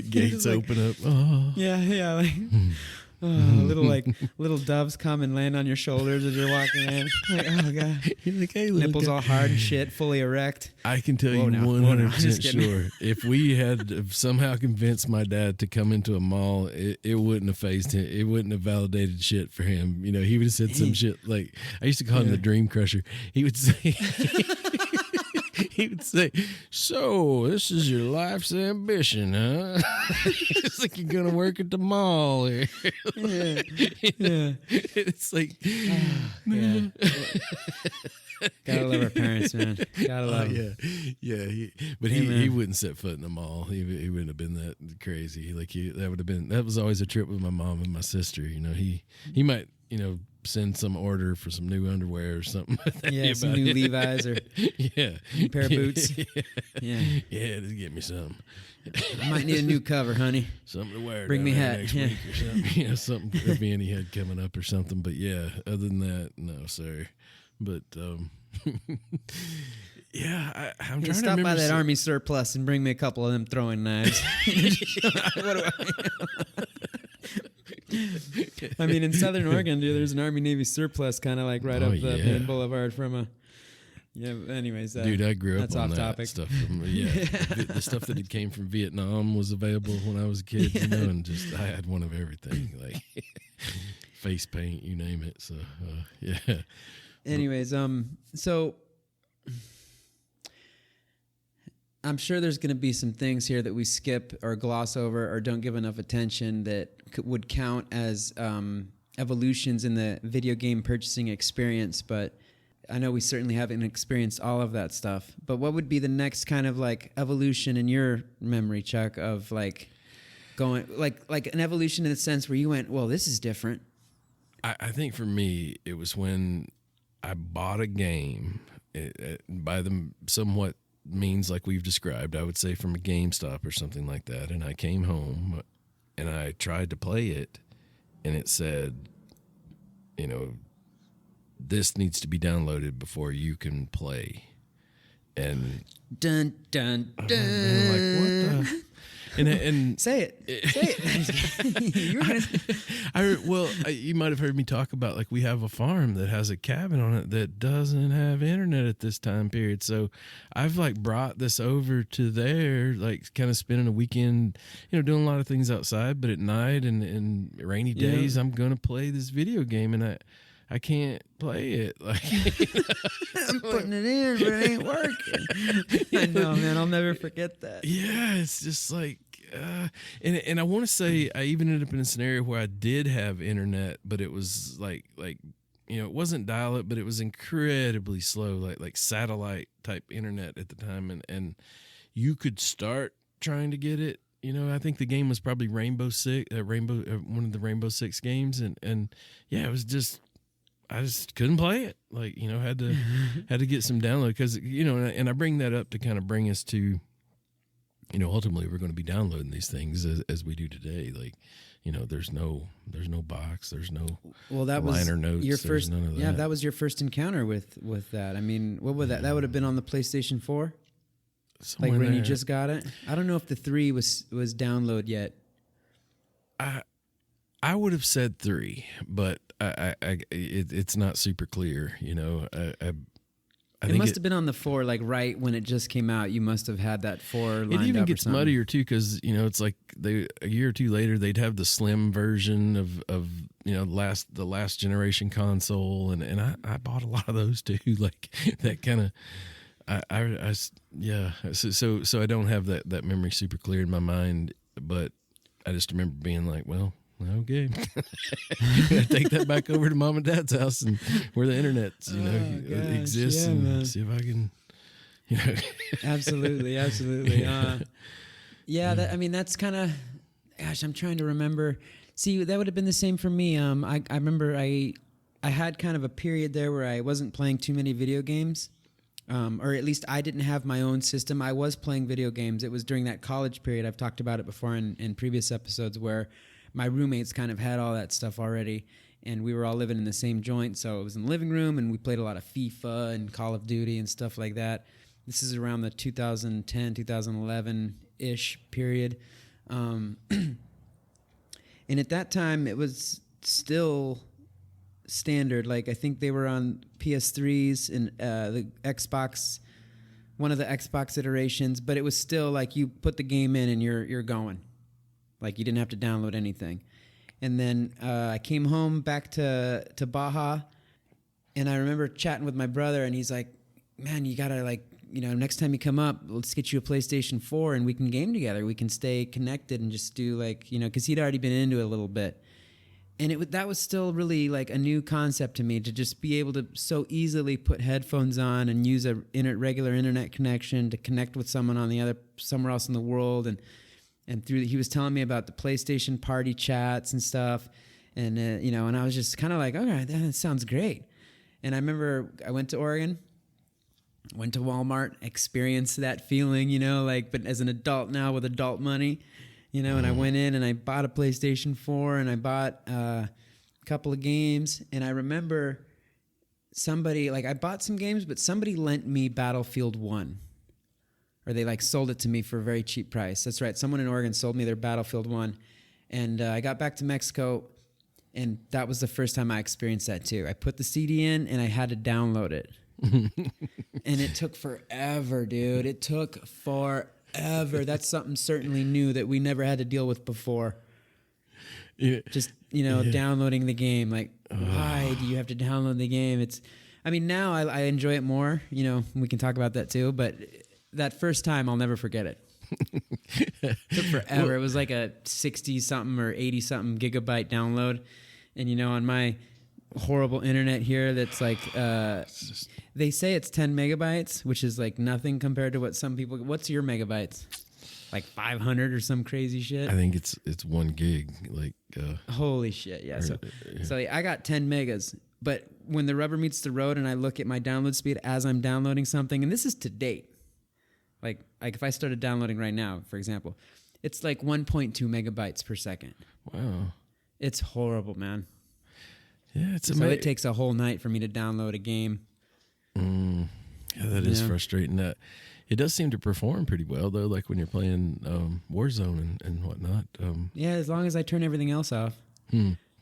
gates open up. Oh. Yeah, like. Little doves come and land on your shoulders as you're walking in. Like, oh god, you're like, hey, nipples all hard and shit, fully erect. I can tell you 100% sure, if we had somehow convinced my dad to come into a mall, it wouldn't have phased him. It wouldn't have validated shit for him. He would have said some shit like, I used to call him the Dream Crusher. He would say. He would say, so this is your life's ambition, huh? It's like you're going to work at the mall here. Yeah. It's like, yeah. Gotta love our parents, man. Gotta love them. Yeah. He wouldn't set foot in the mall. He wouldn't have been that crazy. Like that was always a trip with my mom and my sister. He might, send some order for some new underwear or something. Yeah, some new Levi's or a pair of boots. Yeah, just get me some. I might need a new cover, honey. Something to wear. Bring me hat. Next week or something. Something event he had coming up or something. But yeah, other than that, no, sorry. But I'm trying to stop by that Army surplus and bring me a couple of them throwing knives. What do I mean, in Southern Oregon, dude, there's an Army Navy surplus kind of like right up the main boulevard from a. Yeah. Anyways, dude, I grew up that's on off that topic. stuff. The stuff that came from Vietnam was available when I was a kid, and just I had one of everything, like face paint, you name it. So yeah. Anyways, so I'm sure there's going to be some things here that we skip or gloss over or don't give enough attention that would count as evolutions in the video game purchasing experience. But I know we certainly haven't experienced all of that stuff. But what would be the next kind of like evolution in your memory, Chuck, of like going like an evolution in the sense where you went, well, this is different? I think for me, it was when I bought a game by the somewhat means like we've described, I would say from a GameStop or something like that. And I came home and I tried to play it and it said, this needs to be downloaded before you can play. And dun, dun, dun. I'm like, what the? And say it. You might have heard me talk about like we have a farm that has a cabin on it that doesn't have internet at this time period. So I've like brought this over to there, like kind of spending a weekend, doing a lot of things outside, but at night and rainy days, I'm gonna play this video game and I can't play it. Like I'm putting it in, but it ain't working. I know, man. I'll never forget that. Yeah, it's just like, and I want to say I even ended up in a scenario where I did have internet, but it was like it wasn't dial-up, but it was incredibly slow, like satellite type internet at the time, and you could start trying to get it, I think the game was probably Rainbow Six, one of the Rainbow Six games, and yeah, it was just I just couldn't play it. Like, had to get some download because and I bring that up to kind of bring us to, ultimately we're going to be downloading these things as we do today. Like, there's no box, there's no that liner was notes. your first. None of that. Yeah, that was your first encounter with that. I mean, what would that? That would have been on the PlayStation 4. Somewhere like when you there. just got it. I don't know if the 3 was download yet. I would have said 3, but it's not super clear. I It think must have been on the 4, like right when it just came out. You must have had that 4 lined up. It even or gets something. muddier too, because it's like a year or two later they'd have the slim version of the last generation console, and I bought a lot of those too. Like that kind of. So I don't have that memory super clear in my mind, but I just remember being like, well, okay, gotta take that back over to mom and dad's house and where the internet exists, yeah, and man. see if I can Absolutely. That's kind of, gosh, I'm trying to remember. See, that would have been the same for me. I remember I had kind of a period there where I wasn't playing too many video games. Or at least I didn't have my own system. I was playing video games. It was during that college period. I've talked about it before in previous episodes where my roommates kind of had all that stuff already, and we were all living in the same joint. So it was in the living room, and we played a lot of FIFA and Call of Duty and stuff like that. This is around the 2010, 2011-ish period. And at that time, it was still standard. Like I think they were on PS3s and the Xbox, one of the Xbox iterations, but it was still like you put the game in and you're going. Like you didn't have to download anything. And then I came home back to Baja, and I remember chatting with my brother, and he's like, man, you gotta next time you come up, let's get you a PlayStation 4 and we can game together. We can stay connected and just do because he'd already been into it a little bit. And that was still really like a new concept to me, to just be able to so easily put headphones on and use a regular internet connection to connect with someone somewhere else in the world. And he was telling me about the PlayStation party chats and stuff. And, and I was just kind of like, all right, that sounds great. And I remember I went to Oregon, went to Walmart, experienced that feeling, but as an adult now with adult money. And I went in and I bought a PlayStation 4 and I bought a couple of games. And I remember I bought some games, but somebody lent me Battlefield 1. Or they sold it to me for a very cheap price. That's right. Someone in Oregon sold me their Battlefield 1. And I got back to Mexico, and that was the first time I experienced that too. I put the CD in and I had to download it. And it took forever, dude. It took forever. That's something certainly new that we never had to deal with before. Yeah. Just downloading the game. Like, why do you have to download the game? Now I enjoy it more. We can talk about that too. But that first time, I'll never forget it. It took forever. Well, it was like a 60 something or 80 something gigabyte download, and on my horrible internet here, that's like they say it's 10 megabytes, which is like nothing compared to what some people. What's your megabytes? Like 500 or some crazy shit. I think it's 1 gig. Like holy shit, yeah. So I got 10 megas, but when the rubber meets the road, and I look at my download speed as I'm downloading something, and this is to date. Like if I started downloading right now, for example, it's like 1.2 megabytes per second. Wow, it's horrible, man. Yeah, it's amazing. So it takes a whole night for me to download a game. Yeah, that is frustrating. That it does seem to perform pretty well though, like when you're playing Warzone and whatnot. Yeah, as long as I turn everything else off.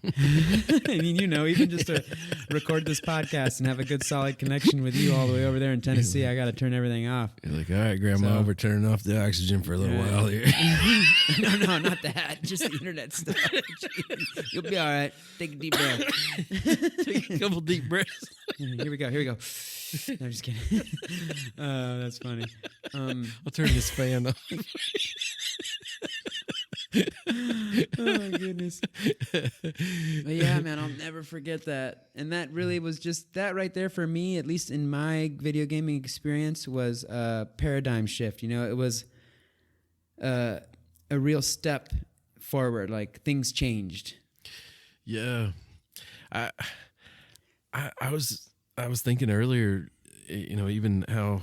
Even just to record this podcast and have a good solid connection with you all the way over there in Tennessee, I got to turn everything off. You're like, all right, Grandma, we're turning off the oxygen for a little while here. No, not that. Just the internet stuff. You'll be all right. Take a deep breath. Take a couple deep breaths. Here we go. No, I'm just kidding. That's funny. I'll turn this fan off. Oh my goodness. But yeah, man, I'll never forget that. And that really was just that right there for me, at least in my video gaming experience, was a paradigm shift. It was a real step forward. Like things changed. Yeah. I was thinking earlier, even how,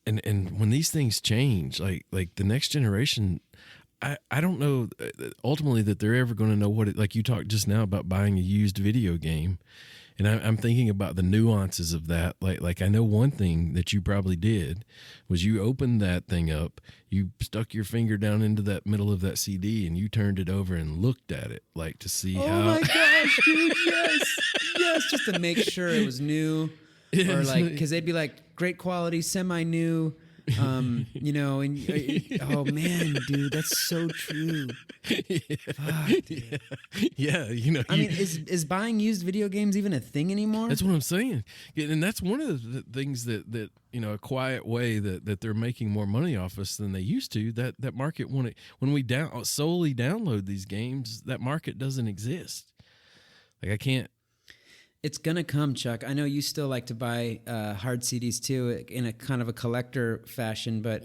and when these things change, like the next generation, I don't know ultimately that they're ever going to know what it, like you talked just now about buying a used video game. And I'm thinking about the nuances of that. Like I know one thing that you probably did was you opened that thing up, you stuck your finger down into that middle of that CD, and you turned it over and looked at it, like to see how. Oh my gosh, dude! Yes, just to make sure it was new, or like because they'd be like great quality, semi-new. And oh man, dude, that's so true. Fuck, dude. Yeah, I mean, is buying used video games even a thing anymore? That's what I'm saying, and that's one of the things that a quiet way that they're making more money off us than they used to. That market when we solely download these games, that market doesn't exist. Like I can't. It's gonna come, Chuck. I know you still like to buy hard CDs too, in a kind of a collector fashion, but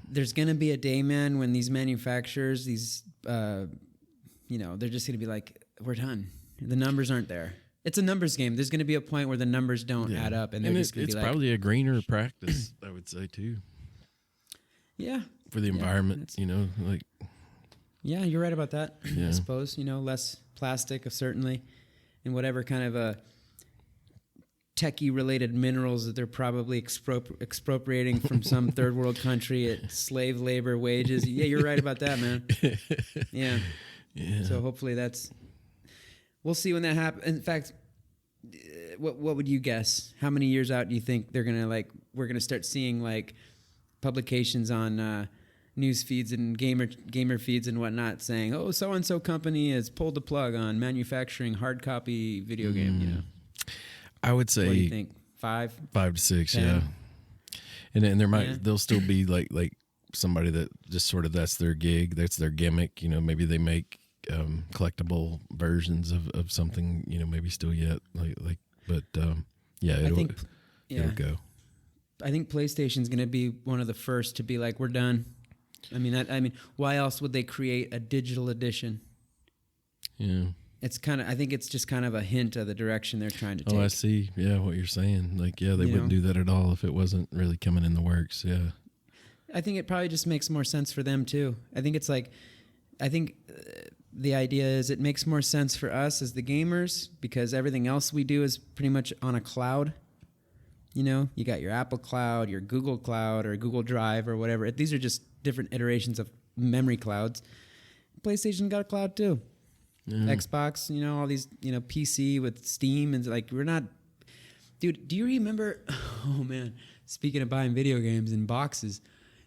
there's gonna be a day, man, when these manufacturers, they're just gonna be like, we're done. The numbers aren't there. It's a numbers game. There's gonna be a point where the numbers don't add up, and they're just gonna be like, it's probably a greener practice, I would say too. Yeah. For the environment, like. Yeah, you're right about that. Yeah. I suppose less plastic, certainly. And whatever kind of techie-related minerals that they're probably expropriating from some third world country at slave labor wages. Yeah, you're right about that, man. Yeah. So hopefully we'll see when that happens. In fact, what would you guess? How many years out do you think we're gonna start seeing like publications on news feeds and gamer feeds and whatnot saying, oh, so-and-so company has pulled the plug on manufacturing hard copy video game, I would say, what do you think? 5 to 6, 10? yeah. And there'll still be like somebody that just sort of, that's their gig, that's their gimmick, maybe they make collectible versions of something, maybe still yet but it'll go. I think PlayStation's going to be one of the first to be like, we're done. I mean, why else would they create a digital edition? Yeah. I think it's just kind of a hint of the direction they're trying to take. Oh, I see. Yeah, what you're saying. Like, yeah, they wouldn't do that at all if it wasn't really coming in the works. Yeah. I think it probably just makes more sense for them too. I think the idea is it makes more sense for us as the gamers because everything else we do is pretty much on a cloud. You got your Apple Cloud, your Google Cloud, or Google Drive, or whatever. These are just different iterations of memory clouds. PlayStation got a cloud too. Xbox, all these, PC with Steam, and like we're not. Dude, do you remember? Oh man, speaking of buying video games in boxes,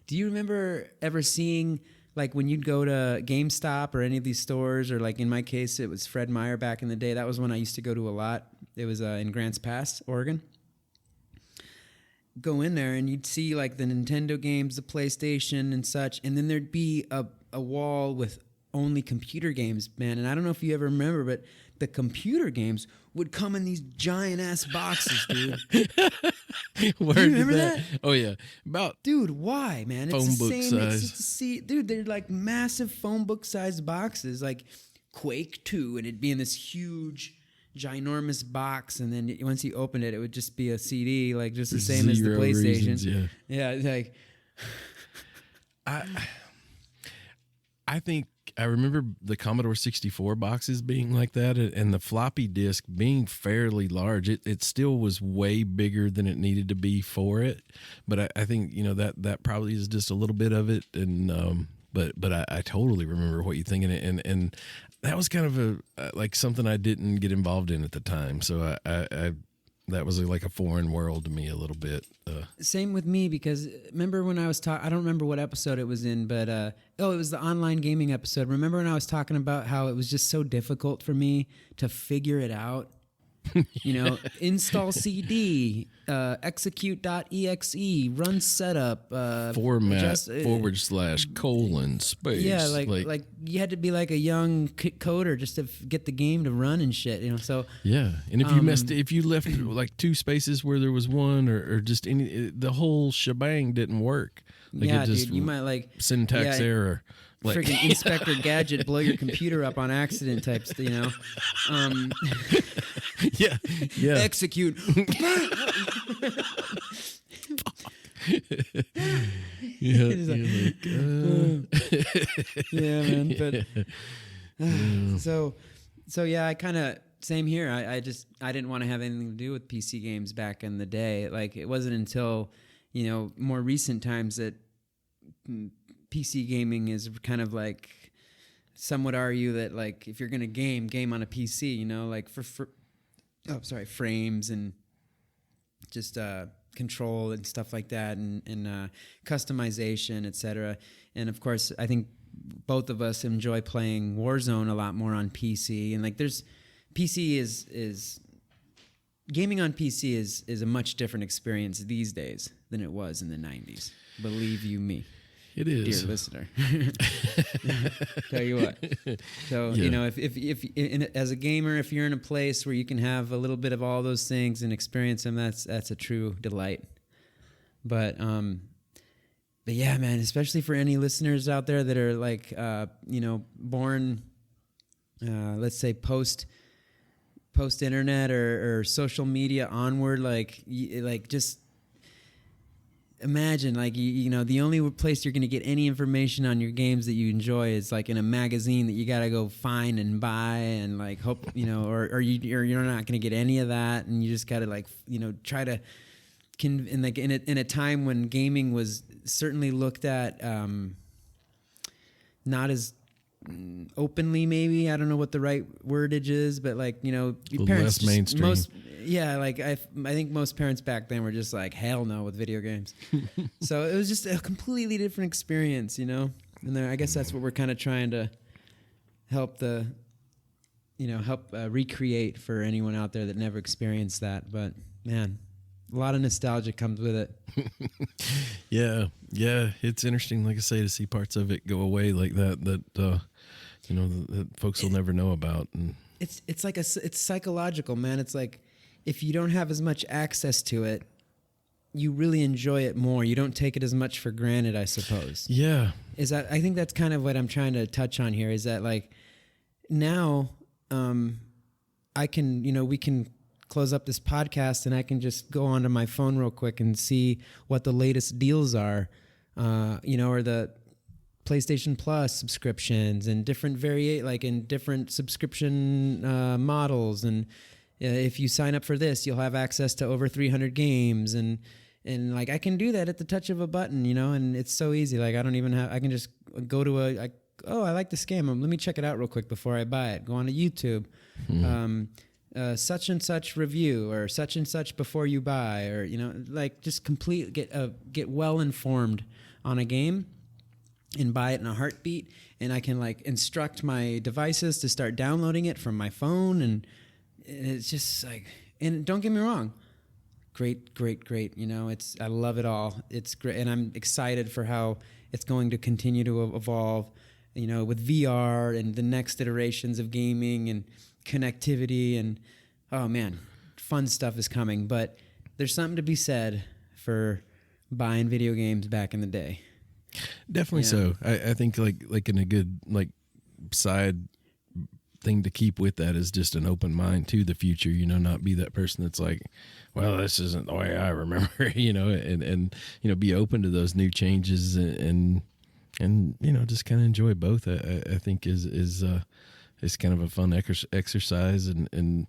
do you remember ever seeing like when you'd go to GameStop or any of these stores, or like in my case, it was Fred Meyer back in the day. That was one I used to go to a lot. It was in Grants Pass, Oregon. Go in there and you'd see like the Nintendo games, the PlayStation and such, and then there'd be a wall with only computer games, man. And I don't know if you ever remember, but the computer games would come in these giant ass boxes, dude. Do you remember that? Oh yeah, dude. Why, man? Phone it's the book same. size. Dude, they're like massive phone book sized boxes, like Quake 2, and it'd be in this huge, ginormous box, and then once you opened it, it would just be a CD, like just the same as the PlayStation. Reasons, yeah, like I think I remember the Commodore 64 boxes being like that, and the floppy disk being fairly large. It still was way bigger than it needed to be for it, but I think that probably is just a little bit of it. And but I totally remember what you're thinking, and that was kind of like something I didn't get involved in at the time. So I that was like a foreign world to me a little bit. Same with me, because remember when I was talking, I don't remember what episode it was in, but it was the online gaming episode. Remember when I was talking about how it was just so difficult for me to figure it out? Install CD, execute.exe, run setup, format / space. Yeah, like you had to be like a young coder just to get the game to run and shit. So yeah, and if you left like 2 spaces where there was one, or just the whole shebang didn't work. Like yeah, it just dude, you might like syntax error. Like freaking Inspector Gadget blow your computer up on accident types, you know. yeah, yeah. Execute. Yeah, yeah, man. But so yeah, I kind of same here. I didn't want to have anything to do with PC games back in the day. Like it wasn't until more recent times that PC gaming is kind of like, some would argue that like if you're gonna game on a PC, like for frames and just control and stuff like that, and customization, etc. And of course, I think both of us enjoy playing Warzone a lot more on PC. And like PC is gaming on PC is a much different experience these days than it was in the 90s. Believe you me. It is, dear listener. Tell you what. So if as a gamer, if you're in a place where you can have a little bit of all those things and experience them, that's a true delight. But yeah, man, especially for any listeners out there that are like born, let's say post internet or social media onward, like just imagine like the only place you're going to get any information on your games that you enjoy is like in a magazine that you got to go find and buy, and like hope or you're not going to get any of that, and you just got to like try to in a time when gaming was certainly looked at not as openly, maybe, I don't know what the right wordage is, but like your parents less mainstream. I think most parents back then were just like, hell no with video games. So it was just a completely different experience, and I guess that's what we're kind of trying to help recreate for anyone out there that never experienced that. But man, a lot of nostalgia comes with it. Yeah, it's interesting, like I say, to see parts of it go away like that that folks will never know about. And it's like it's psychological, man. It's like if you don't have as much access to it, you really enjoy it more. You don't take it as much for granted, I suppose. Yeah. I think that's kind of what I'm trying to touch on here, is that like now I can, we can close up this podcast and I can just go onto my phone real quick and see what the latest deals are, or the PlayStation Plus subscriptions and different different subscription models. And if you sign up for this, you'll have access to over 300 games. And like I can do that at the touch of a button, and it's so easy. Like I can just go to I like this game. Let me check it out real quick before I buy it. Go on to YouTube. Such and such review, or such and such before you buy, or like just get well informed on a game and buy it in a heartbeat. And I can like instruct my devices to start downloading it from my phone, and it's just like, and don't get me wrong, great. I love it all. It's great, and I'm excited for how it's going to continue to evolve, with VR and the next iterations of gaming and connectivity, and oh man, fun stuff is coming. But there's something to be said for buying video games back in the day. Definitely so. I think like in a good like side thing to keep with that is just an open mind to the future, not be that person that's like, well, this isn't the way I remember, and be open to those new changes and just kind of enjoy both. I think is kind of a fun exercise, and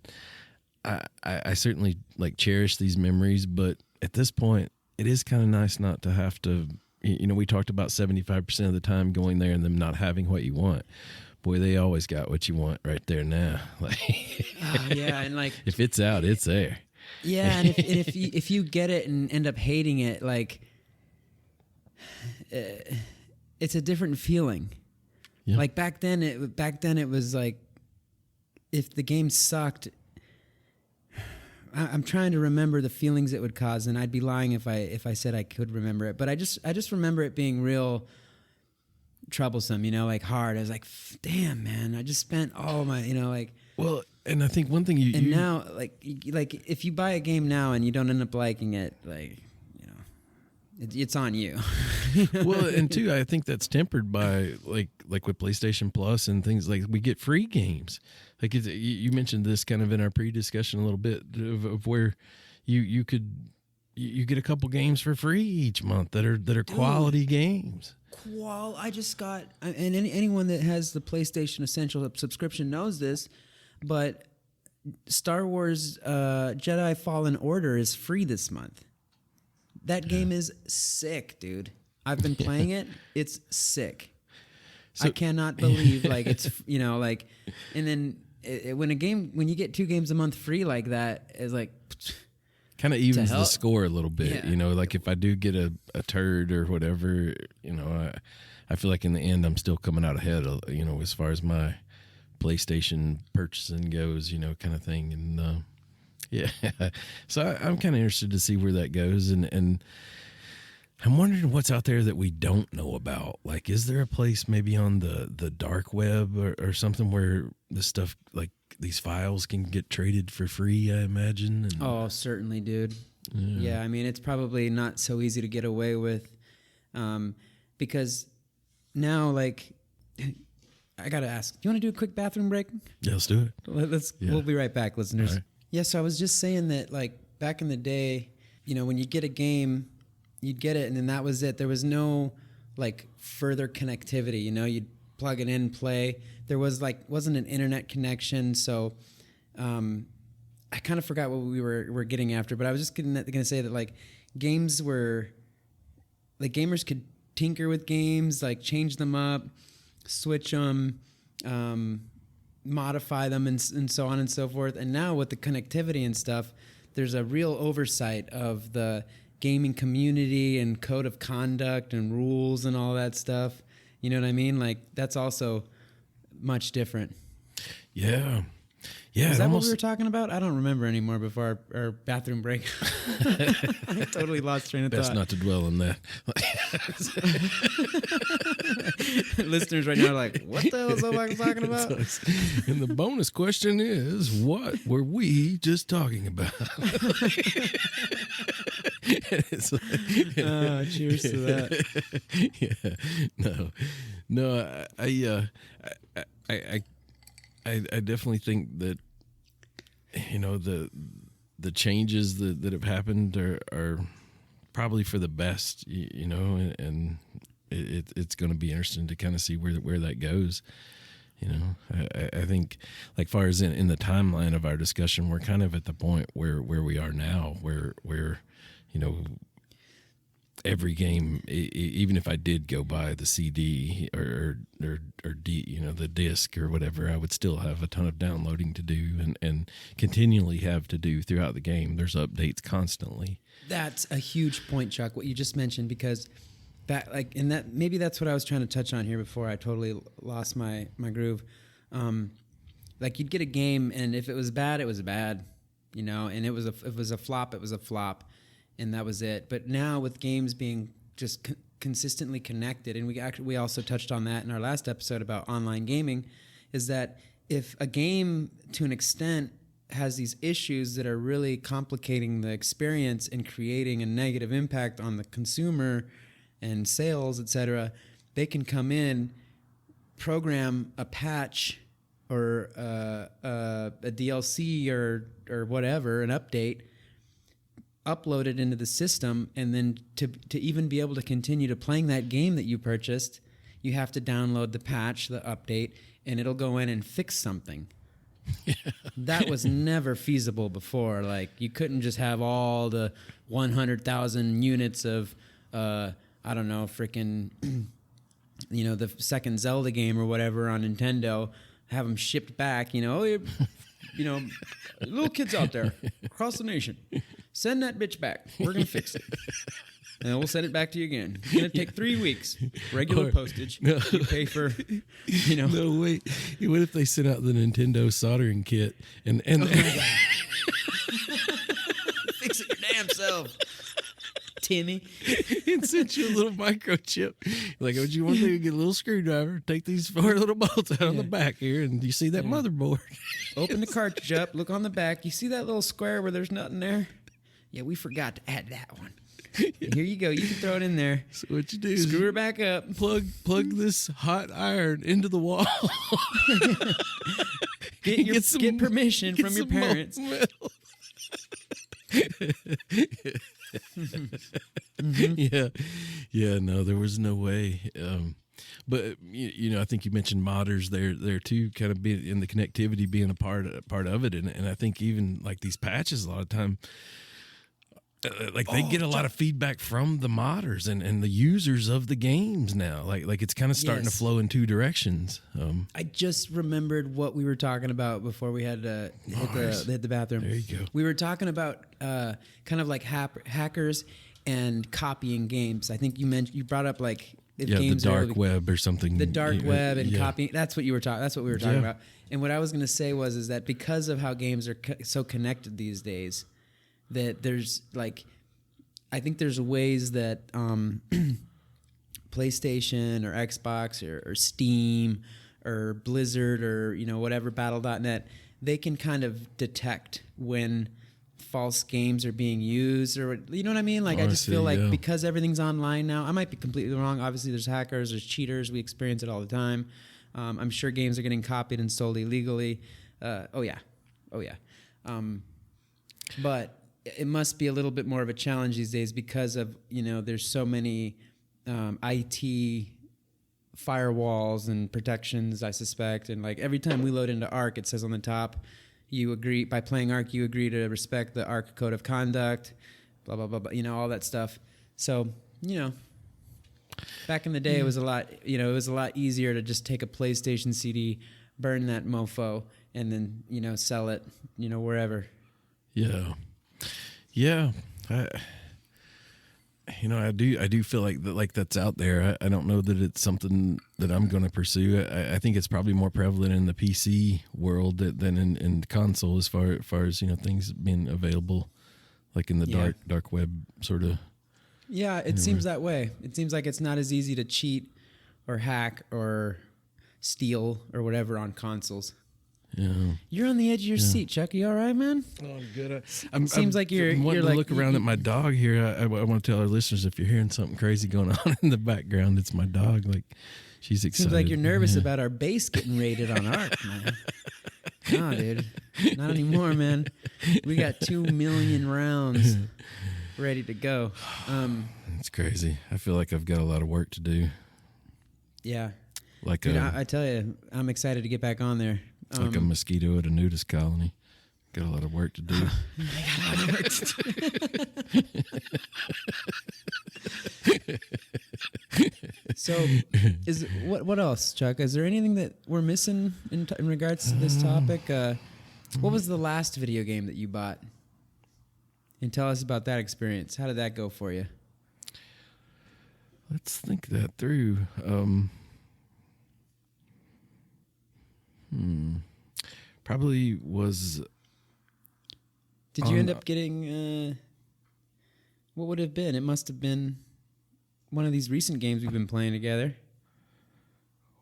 I certainly like cherish these memories, but at this point it is kind of nice not to have to, we talked about 75% of the time going there and them not having what you want. Boy, they always got what you want right there now. Like, yeah, and like if it's out, it's there. Yeah, and if you get it and end up hating it, like it's a different feeling. Yeah. Like back then it was like, if the game sucked, I'm trying to remember the feelings it would cause, and I'd be lying if I said I could remember it. But I just remember it being real troublesome, like hard. I was like, damn, man, I just spent all my, like. Well, and I think one thing now, like if you buy a game now and you don't end up liking it, like, it's on you. Well, and two, I think that's tempered by like with PlayStation Plus and things like we get free games. Like you mentioned this kind of in our pre-discussion a little bit of where you get a couple games for free each month that are quality games. I just got, and anyone that has the PlayStation Essential subscription knows this, but Star Wars Jedi Fallen Order is free this month. That game is sick, dude. I've been playing it. It's sick. So, I cannot believe it's and then when you get 2 games a month free like that, it's like kind of evens the score a little bit. Yeah. Like if I do get a turd or whatever, I feel like in the end I'm still coming out ahead. As far as my PlayStation purchasing goes, kind of thing, and. Yeah, so I'm kind of interested to see where that goes, and I'm wondering what's out there that we don't know about. Like, is there a place maybe on the dark web or something where the stuff like these files can get traded for free? I imagine. And, oh, certainly, dude. Yeah, I mean, it's probably not so easy to get away with, because now, like, I gotta ask. Do you want to do a quick bathroom break? Yeah, let's do it. We'll be right back, listeners. All right. Yeah, so I was just saying that, like, back in the day, when you get a game, you'd get it, and then that was it. There was no, like, further connectivity. You'd plug it in, play. There wasn't an internet connection, so I kind of forgot what we were getting after, but I was just going to say that, like, games were, like, gamers could tinker with games, like, change them up, switch them, modify them and so on and so forth. And now with the connectivity and stuff, there's a real oversight of the gaming community and code of conduct and rules and all that stuff. You know what I mean? Like, that's also much different. Yeah. Yeah. Is that what we were talking about? I don't remember anymore before our bathroom break. I totally lost train of thought. Best not to dwell on that. Listeners right now are like, what the hell is Ovox talking about? And the bonus question is, what were we just talking about? Cheers to that. Yeah. No, I definitely think that, the changes that have happened are probably for the best, and it's going to be interesting to kind of see where that goes. I think, like, far as in the timeline of our discussion, we're kind of at the point where we are now, where every game, even if I did go buy the CD or the disc or whatever, I would still have a ton of downloading to do and continually have to do throughout the game. There's updates constantly. That's a huge point, Chuck, what you just mentioned, because maybe that's what I was trying to touch on here before I totally lost my groove. Like, you'd get a game, and if it was bad, it was bad, and if it was a flop, it was a flop. And that was it. But now with games being just consistently connected, and we also touched on that in our last episode about online gaming, is that if a game to an extent has these issues that are really complicating the experience and creating a negative impact on the consumer and sales, etc., they can come in, program a patch or a DLC or whatever, an update, upload it into the system, and then to even be able to continue to playing that game that you purchased, you have to download the patch, the update, and it'll go in and fix something. Yeah. That was never feasible before. Like, you couldn't just have all the 100,000 units of, I don't know, freaking, the second Zelda game or whatever on Nintendo, have them shipped back, little kids out there across the nation, send that bitch back. We're going to fix it. And then we'll send it back to you again. It's going to take 3 weeks. Regular postage. No. You pay for, No, wait. What if they sent out the Nintendo soldering kit and fix it your damn self, Timmy. And sent you a little microchip. Like, would you want to get a little screwdriver, take these 4 little bolts out on the back here, and you see that motherboard? Open the cartridge up, look on the back. You see that little square where there's nothing there? Yeah, we forgot to add that one. Here you go. You can throw it in there. So what you do is Screw her back up. plug this hot iron into the wall. Get permission from your parents. Yeah. No, there was no way. But I think you mentioned modders there too, kind of being in the connectivity, being a part of it, and I think even like these patches, a lot of time, they get a lot of feedback from the modders and the users of the games now. Like it's kind of starting to flow in two directions. I just remembered what we were talking about before we had to hit the bathroom. There you go. We were talking about kind of like hackers and copying games. I think you brought up like if games the dark are web or something. The dark web and copying. That's what we were talking about. And what I was going to say is that because of how games are so connected these days, that there's like, I think there's ways that PlayStation or Xbox or Steam or Blizzard or whatever Battle.net, they can kind of detect when false games are being used, or you know what I mean? Like I just feel like because everything's online now, I might be completely wrong. Obviously there's hackers, there's cheaters. We experience it all the time. I'm sure games are getting copied and sold illegally. Oh yeah. But it must be a little bit more of a challenge these days because of, there's so many IT firewalls and protections, I suspect. And like every time we load into Arc, it says on the top, you agree, by playing Arc, you agree to respect the Arc code of conduct, blah, blah, blah, blah, all that stuff. So, back in the day, it was a lot, it was a lot easier to just take a PlayStation CD, burn that mofo, and then, sell it, wherever. Yeah. Yeah. I do feel like that's out there. I don't know that it's something that I'm going to pursue. I think it's probably more prevalent in the PC world than in console as far as, things being available like in the dark web sort of. Yeah, it seems that way. It seems like it's not as easy to cheat or hack or steal or whatever on consoles. Yeah, you're on the edge of your seat, Chuck. You all right, man? Oh, I'm good. Seems like you're wanting like, to look around at my dog here. I want to tell our listeners, if you're hearing something crazy going on in the background, it's my dog. Like she's excited. Seems like you're nervous about our base getting rated on Arc, man. No, dude, not anymore, man. We got 2 million rounds ready to go. It's crazy. I feel like I've got a lot of work to do. Yeah, like dude, I tell you, I'm excited to get back on there. Like a mosquito at a nudist colony. Got a lot of work to do. So, what else, Chuck? Is there anything that we're missing in regards to this topic? What was the last video game that you bought? And tell us about that experience. How did that go for you? Let's think that through. Probably was. Did you end up getting? What would it have been? It must have been one of these recent games we've been playing together.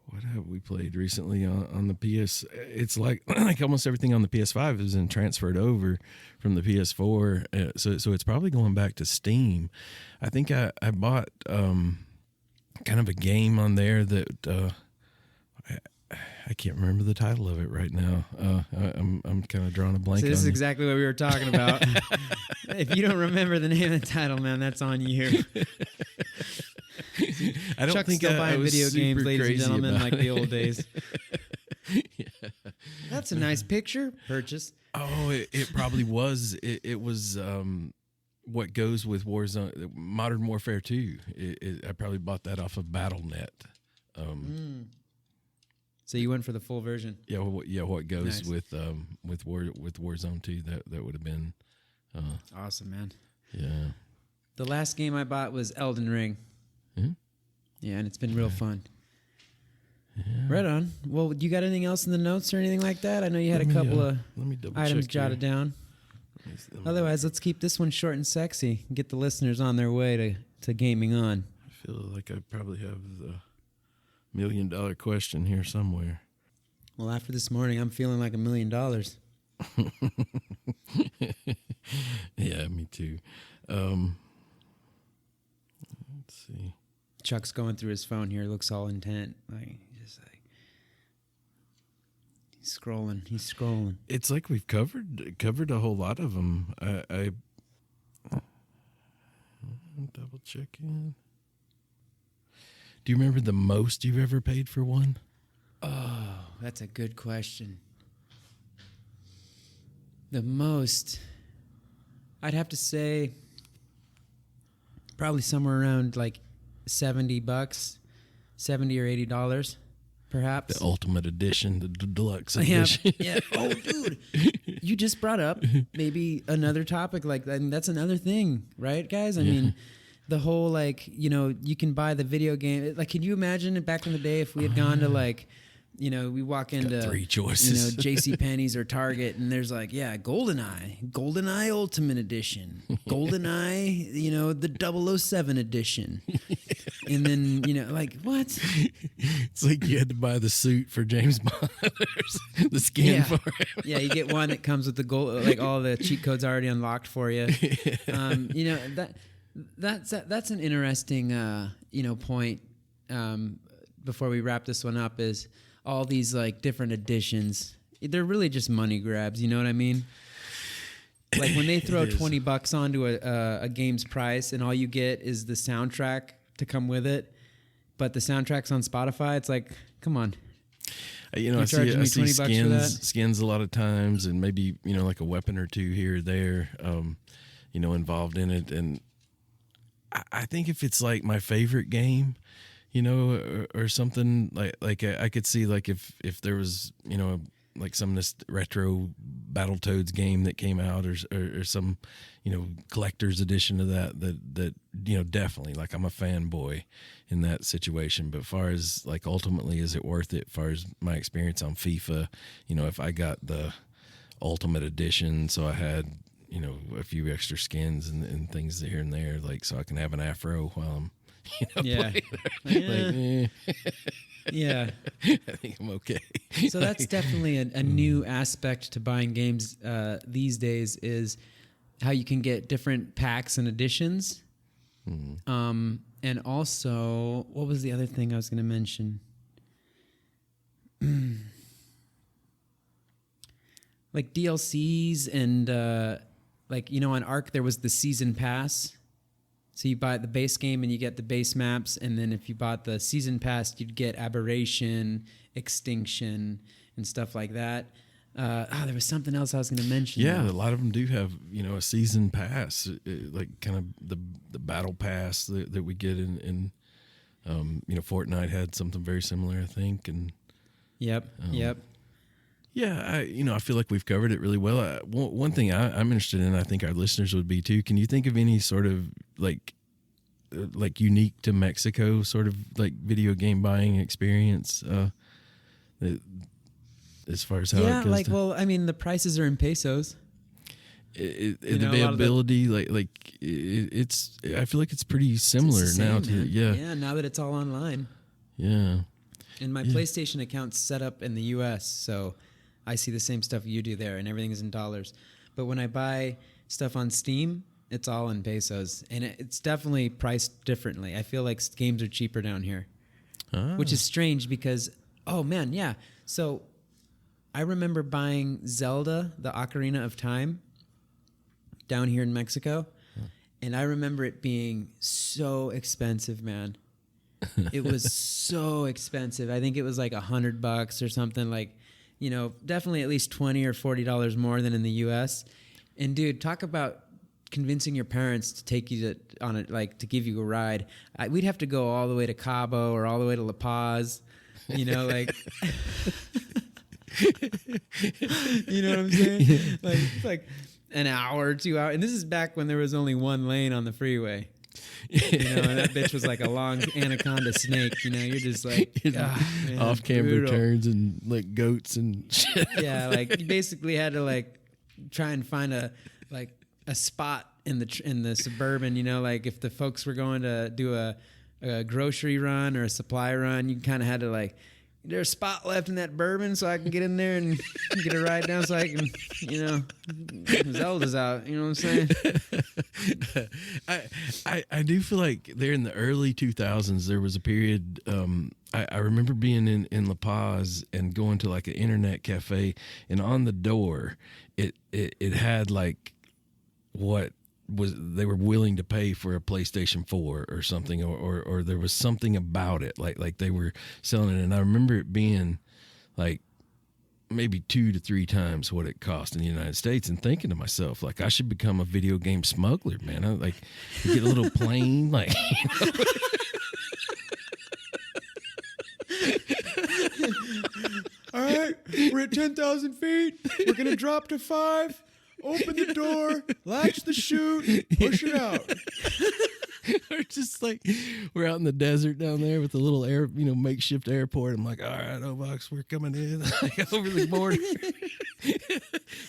What have we played recently on the PS? It's like almost everything on the PS5 has been transferred over from the PS4. So it's probably going back to Steam. I think I bought kind of a game on there that I can't remember the title of it right now. I'm kind of drawing a blank. So this is exactly what we were talking about. If you don't remember the name of the title, man, that's on you. I don't Chuck's think still buying video games, ladies and gentlemen, like the old days. Yeah. That's a nice picture. Purchase. Oh, it probably was. It was what goes with Warzone, Modern Warfare 2. I probably bought that off of Battle.net. So you went for the full version. Yeah, what goes with Warzone 2? That would have been awesome, man. Yeah. The last game I bought was Elden Ring. Hmm? Yeah, and it's been real fun. Yeah. Right on. Well, you got anything else in the notes or anything like that? I know you had a couple of items jotted down. Otherwise, let's keep this one short and sexy and get the listeners on their way to gaming on. I feel like I probably have the $1 million question here somewhere. Well, after this morning, I'm feeling like $1 million. Yeah, me too. Let's see. Chuck's going through his phone here. Looks all intent. Like just like he's scrolling. He's scrolling. It's like we've covered a whole lot of them. I double checking. Do you remember the most you've ever paid for one? Oh, that's a good question. The most, I'd have to say, probably somewhere around like $70, $70 or $80, perhaps. The Ultimate Edition, the deluxe edition. Yeah. Oh, dude, you just brought up maybe another topic like that. And that's another thing, right, guys? I mean, the whole like, you can buy the video game. Like, can you imagine back in the day if we had gone to like, we walk into 3 choices. JCPenney's or Target, and there's like, GoldenEye Ultimate Edition, GoldenEye, the 007 edition, and then like what? It's like you had to buy the suit for James Bond, the skin for him. Yeah, you get one that comes with the gold, like all the cheat codes already unlocked for you. That's an interesting point. Before we wrap this one up, is all these like different editions. They're really just money grabs. You know what I mean? Like when they throw $20 onto a game's price, and all you get is the soundtrack to come with it, but the soundtrack's on Spotify. It's like, come on. I see skins a lot of times, and maybe like a weapon or two here or there, involved in it. And I think if it's like my favorite game, or something like I could see like if there was like some of this retro Battletoads game that came out, or some collector's edition of that definitely, like, I'm a fanboy in that situation. But as far as like ultimately, is it worth it? As far as my experience on FIFA, if I got the Ultimate Edition, so I had a few extra skins and things here and there, like so I can have an afro while I'm yeah. Yeah. I think I'm okay. So that's definitely a new aspect to buying games these days, is how you can get different packs and editions. And also, what was the other thing I was going to mention? Like DLCs and on Ark there was the season pass. So you buy the base game and you get the base maps, and then if you bought the season pass, you'd get Aberration, Extinction, and stuff like that. There was something else I was going to mention. Yeah, a lot of them do have a season pass, like kind of the battle pass that we get in Fortnite had something very similar, I think. And yep. Yeah, I feel like we've covered it really well. One thing I'm interested in, I think our listeners would be too. Can you think of any sort of like unique to Mexico sort of like video game buying experience? As far as how it goes the prices are in pesos. The availability, it's. I feel like it's pretty similar now to now that it's all online. Yeah. And my PlayStation account's set up in the U.S., so I see the same stuff you do there, and everything is in dollars. But when I buy stuff on Steam, it's all in pesos, and it's definitely priced differently. I feel like games are cheaper down here, which is strange because, So I remember buying Zelda, the Ocarina of Time, down here in Mexico, and I remember it being so expensive, man. It was so expensive. I think it was like $100 or something, like, definitely at least $20 or $40 more than in the U.S. And dude, talk about convincing your parents to take you to give you a ride. We'd have to go all the way to Cabo or all the way to La Paz, like, you know what I'm saying? Yeah. Like an hour or 2 hours. And this is back when there was only one lane on the freeway. And that bitch was like a long anaconda snake. You're just like off-camber turns and like goats and shit. Yeah, like you basically had to like try and find a spot in the suburban. Like if the folks were going to do a grocery run or a supply run, you kind of had to like there's a spot left in that bourbon so I can get in there and get a ride down so I can, Zelda's out. You know what I'm saying? I do feel like there in the early 2000s, there was a period. I remember being in La Paz and going to like an internet cafe, and on the door, it had like what was they were willing to pay for a PlayStation 4 or something, or there was something about it, like they were selling it. And I remember it being like maybe 2 to 3 times what it cost in the United States, and thinking to myself, like, I should become a video game smuggler, man. I like get a little plane, like. All right, we're at 10,000 feet. We're going to drop to 5. Open the door, latch the chute, push it out. Or just like we're out in the desert down there with the little makeshift airport. I'm like, all right, Ovox, we're coming in like, over the border.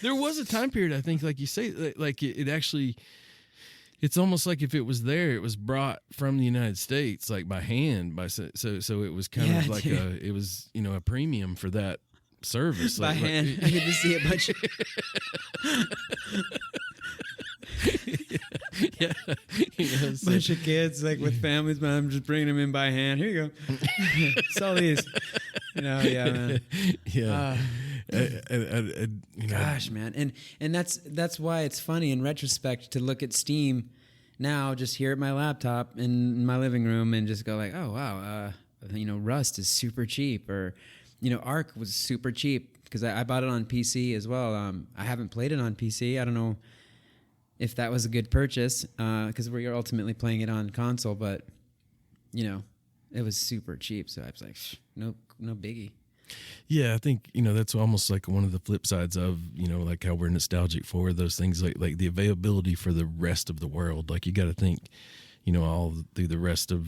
There was a time period, I think, like you say, like it actually, it's almost like if it was there, it was brought from the United States, like by hand, so it was kind of like it was a premium for that service by hand. I get to see a bunch of bunch of kids like with families, but I'm just bringing them in by hand. Here you go. Sell these. Man. Yeah. Gosh, man, and that's why it's funny in retrospect to look at Steam now, just here at my laptop in my living room, and just go like, oh wow, Rust is super cheap, or Ark was super cheap because I bought it on PC as well. I haven't played it on PC. I don't know if that was a good purchase because we're ultimately playing it on console, but it was super cheap. So I was like, no biggie. Yeah, I think that's almost like one of the flip sides of like how we're nostalgic for those things, like the availability for the rest of the world. Like you got to think, all through the rest of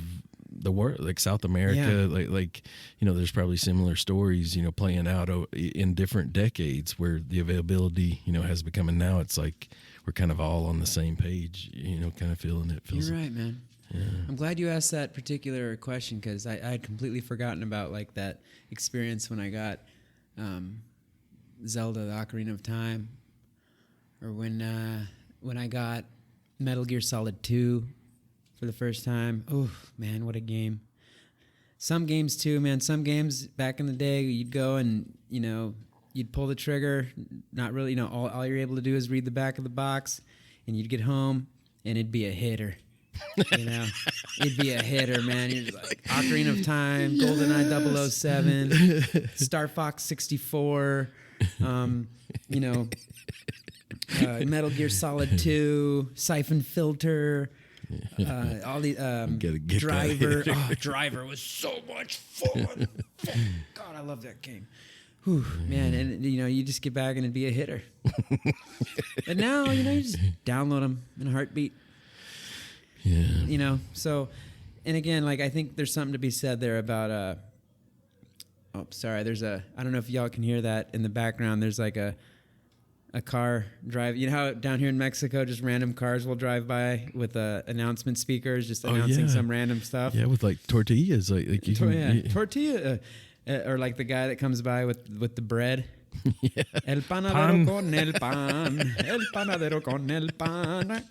the world, like South America, like there's probably similar stories playing out in different decades where the availability has become, and now it's like we're kind of all on the same page, kind of feeling it. You're right, man. Yeah. I'm glad you asked that particular question because I had completely forgotten about like that experience when I got Zelda: The Ocarina of Time, or when I got Metal Gear Solid 2 for the first time. Oh man, what a game! Some games too, man. Some games back in the day, you'd go and you'd pull the trigger. Not really, all you're able to do is read the back of the box, and you'd get home and it'd be a hitter. It'd be a hitter, man. You're just like Ocarina of Time, GoldenEye 007, Star Fox 64, Metal Gear Solid 2, Siphon Filter, all the Driver. Driver was so much fun. God, I love that game. Whew, man, and you just get back and it'd be a hitter. But now, you just download them in a heartbeat. Yeah. So, and again, like I think there's something to be said there about there's I don't know if y'all can hear that in the background. There's like a car drive. You know how down here in Mexico, just random cars will drive by with announcement speakers, just announcing some random stuff. Yeah, with like tortillas, like you tortilla, or like the guy that comes by with the bread. Yeah. El panadero con el pan, el panadero con el pan.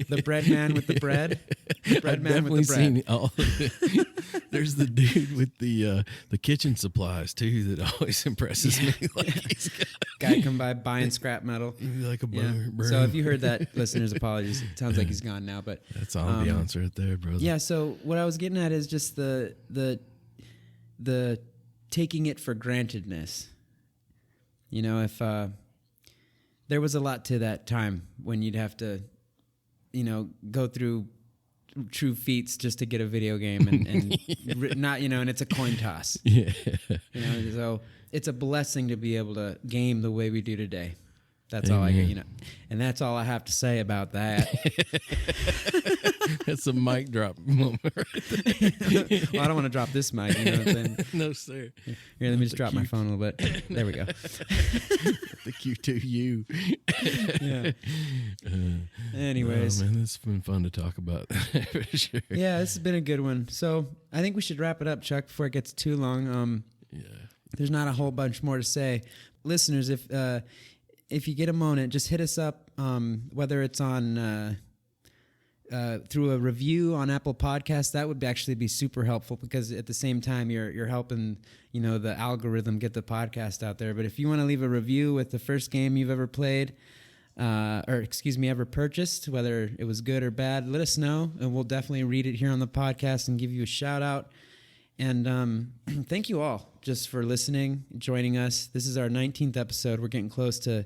The bread man with the bread. The bread I've man with the bread. Seen all of it. There's the dude with the kitchen supplies too that always impresses me. Like he's got guy come by buying scrap metal. Like a broom. So if you heard that, listeners, apologies. It sounds like he's gone now, but that's ambiance right there, brother. Yeah. So what I was getting at is just the taking it for grantedness. If there was a lot to that time when you'd have to, go through true feats just to get a video game and not, and it's a coin toss. Yeah. So it's a blessing to be able to game the way we do today. That's all I get, and that's all I have to say about that. That's a mic drop moment. Right Well, I don't want to drop this mic. You know what I'm saying? No, sir. Here, let me just drop my phone a little bit. There we go. The Q2U. Yeah. Anyways. Man, it's been fun to talk about for sure. Yeah, this has been a good one. So I think we should wrap it up, Chuck, before it gets too long. There's not a whole bunch more to say. Listeners, if you get a moment, just hit us up, whether it's on through a review on Apple Podcasts. That would actually be super helpful, because at the same time you're helping the algorithm get the podcast out there. But if you want to leave a review with the first game you've ever played, ever purchased, whether it was good or bad, let us know, and we'll definitely read it here on the podcast and give you a shout out. And thank you all just for listening, joining us. This is our 19th episode. We're getting close to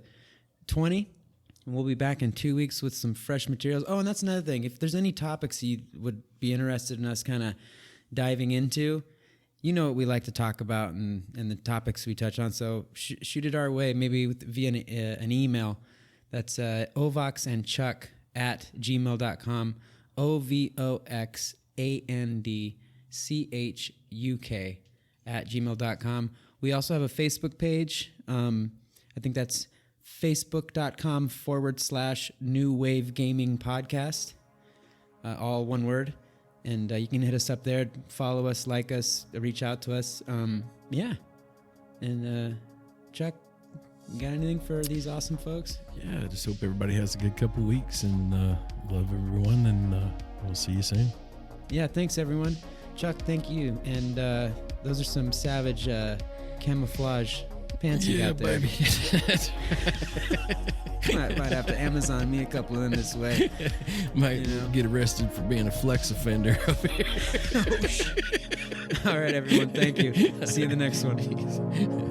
20, and we'll be back in 2 weeks with some fresh materials. Oh, and that's another thing. If there's any topics you would be interested in us kind of diving into, what we like to talk about and the topics we touch on. So shoot it our way, maybe via an email. That's ovoxandchuk@gmail.com, ovoxandchuk@gmail.com. We also have a Facebook page. I think that's facebook.com/New Wave Gaming Podcast. All one word. And you can hit us up there, follow us, like us, reach out to us. Yeah. And Chuck, you got anything for these awesome folks? Yeah, I just hope everybody has a good couple weeks, and love everyone, and we'll see you soon. Yeah, thanks everyone. Chuck, thank you. And those are some savage camouflage pants you got there. Baby. might have to Amazon me a couple of them this way. Might get arrested for being a flex offender over here. All right, everyone. Thank you. See you in the next one.